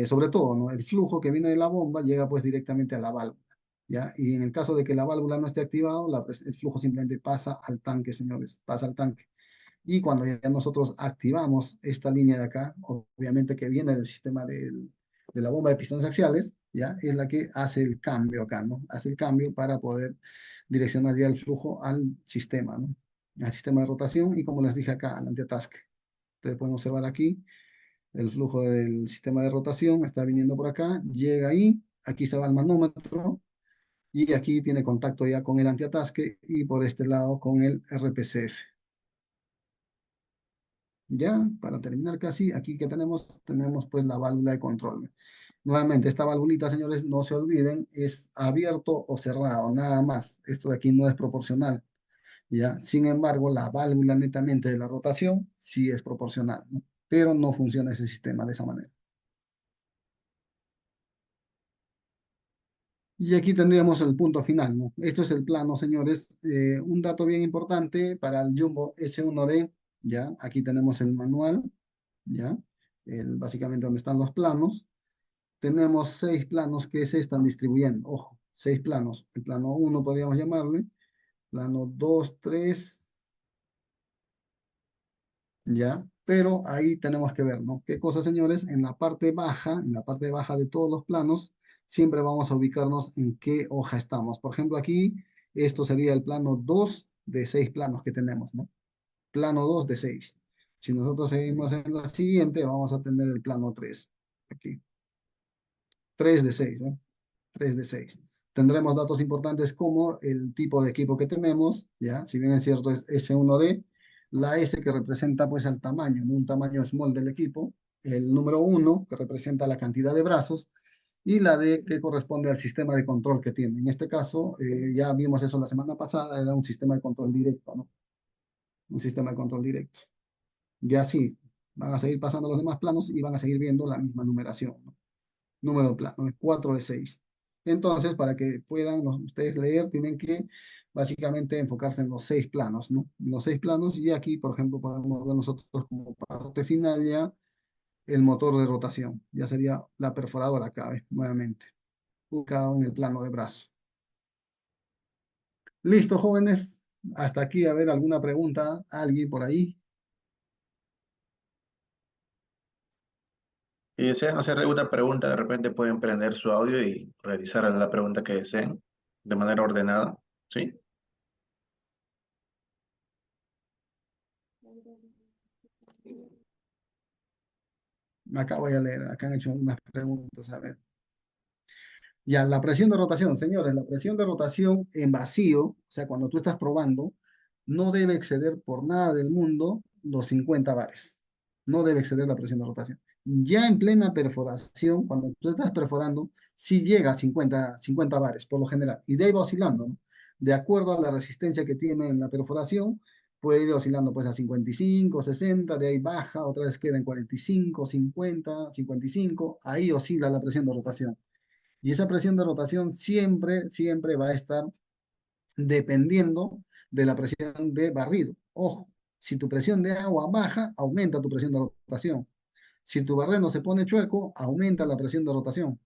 Sobre todo, ¿no? El flujo que viene de la bomba llega pues directamente a la válvula, ¿ya? Y en el caso de que la válvula no esté activado, el flujo simplemente pasa al tanque, señores, pasa al tanque. Y cuando ya nosotros activamos esta línea de acá, obviamente que viene del sistema de la bomba de pistones axiales, ya es la que hace el cambio acá, ¿no? Hace el cambio para poder direccionar ya el flujo al sistema, ¿no? Al sistema de rotación y como les dije acá, al antiatasque. Ustedes pueden observar aquí el flujo del sistema de rotación, está viniendo por acá, llega ahí, aquí se va el manómetro y aquí tiene contacto ya con el antiatasque y por este lado con el RPCF. Ya, para terminar casi, aquí que tenemos pues la válvula de control. Nuevamente, esta valvulita, señores, no se olviden, es abierto o cerrado, nada más. Esto de aquí no es proporcional, ¿ya? Sin embargo, la válvula netamente de la rotación sí es proporcional, ¿no? Pero no funciona ese sistema de esa manera. Y aquí tendríamos el punto final, ¿no? Esto es el plano, señores. Un dato bien importante para el Jumbo S1D, ¿ya? Aquí tenemos el manual, ¿ya? Básicamente donde están los planos. Tenemos 6 planos que se están distribuyendo. Ojo, 6 planos. El plano 1 podríamos llamarle, plano 2, 3, ¿ya? Pero ahí tenemos que ver, ¿no? ¿Qué cosa, señores? En la parte baja de todos los planos, siempre vamos a ubicarnos en qué hoja estamos. Por ejemplo, aquí, esto sería el plano 2 de 6 planos que tenemos, ¿no? Plano 2 de 6. Si nosotros seguimos en la siguiente, vamos a tener el plano 3. Aquí. 3 de 6, ¿no? 3 de 6. Tendremos datos importantes como el tipo de equipo que tenemos, ¿ya? Si bien es cierto es S1D, la S que representa pues el tamaño, ¿no? Un tamaño small del equipo, el número 1 que representa la cantidad de brazos y la D que corresponde al sistema de control que tiene. En este caso, ya vimos eso la semana pasada, era un sistema de control directo, ¿no? Un sistema de control directo. Y así van a seguir pasando los demás planos y van a seguir viendo la misma numeración, ¿no? Número plano, es 4 de 6. Entonces, para que puedan ustedes leer, tienen que básicamente enfocarse en los 6 planos, ¿no? En los 6 planos, y aquí, por ejemplo, podemos ver nosotros como parte final ya el motor de rotación. Ya sería la perforadora acá, ¿ves? Nuevamente. ubicado en el plano de brazo. Listo, jóvenes. Hasta aquí, a ver, ¿alguna pregunta? ¿Alguien por ahí? Si desean hacer alguna pregunta, de repente pueden prender su audio y realizar la pregunta que deseen de manera ordenada, ¿sí? Acá voy a leer, acá han hecho unas preguntas, a ver. Ya, la presión de rotación, señores, la presión de rotación en vacío, o sea, cuando tú estás probando, no debe exceder por nada del mundo los 50 bares. No debe exceder la presión de rotación. Ya en plena perforación, cuando tú estás perforando, sí llega a 50 bares por lo general, y de ahí va oscilando, ¿no? De acuerdo a la resistencia que tiene en la perforación, puede ir oscilando pues a 55, 60, de ahí baja, otra vez queda en 45, 50, 55, ahí oscila la presión de rotación. Y esa presión de rotación siempre, siempre va a estar dependiendo de la presión de barrido. Ojo, si tu presión de agua baja, aumenta tu presión de rotación. Si tu barreno se pone chueco, aumenta la presión de rotación.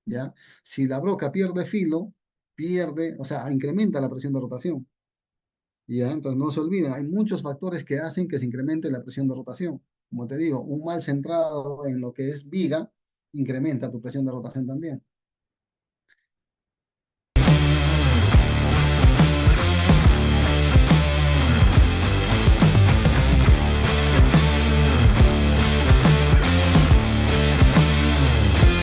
¿Ya? Si la broca pierde filo, pierde, o sea, incrementa la presión de rotación. ¿Ya? Entonces no se olviden, hay muchos factores que hacen que se incremente la presión de rotación. Como te digo, un mal centrado en lo que es viga incrementa tu presión de rotación también.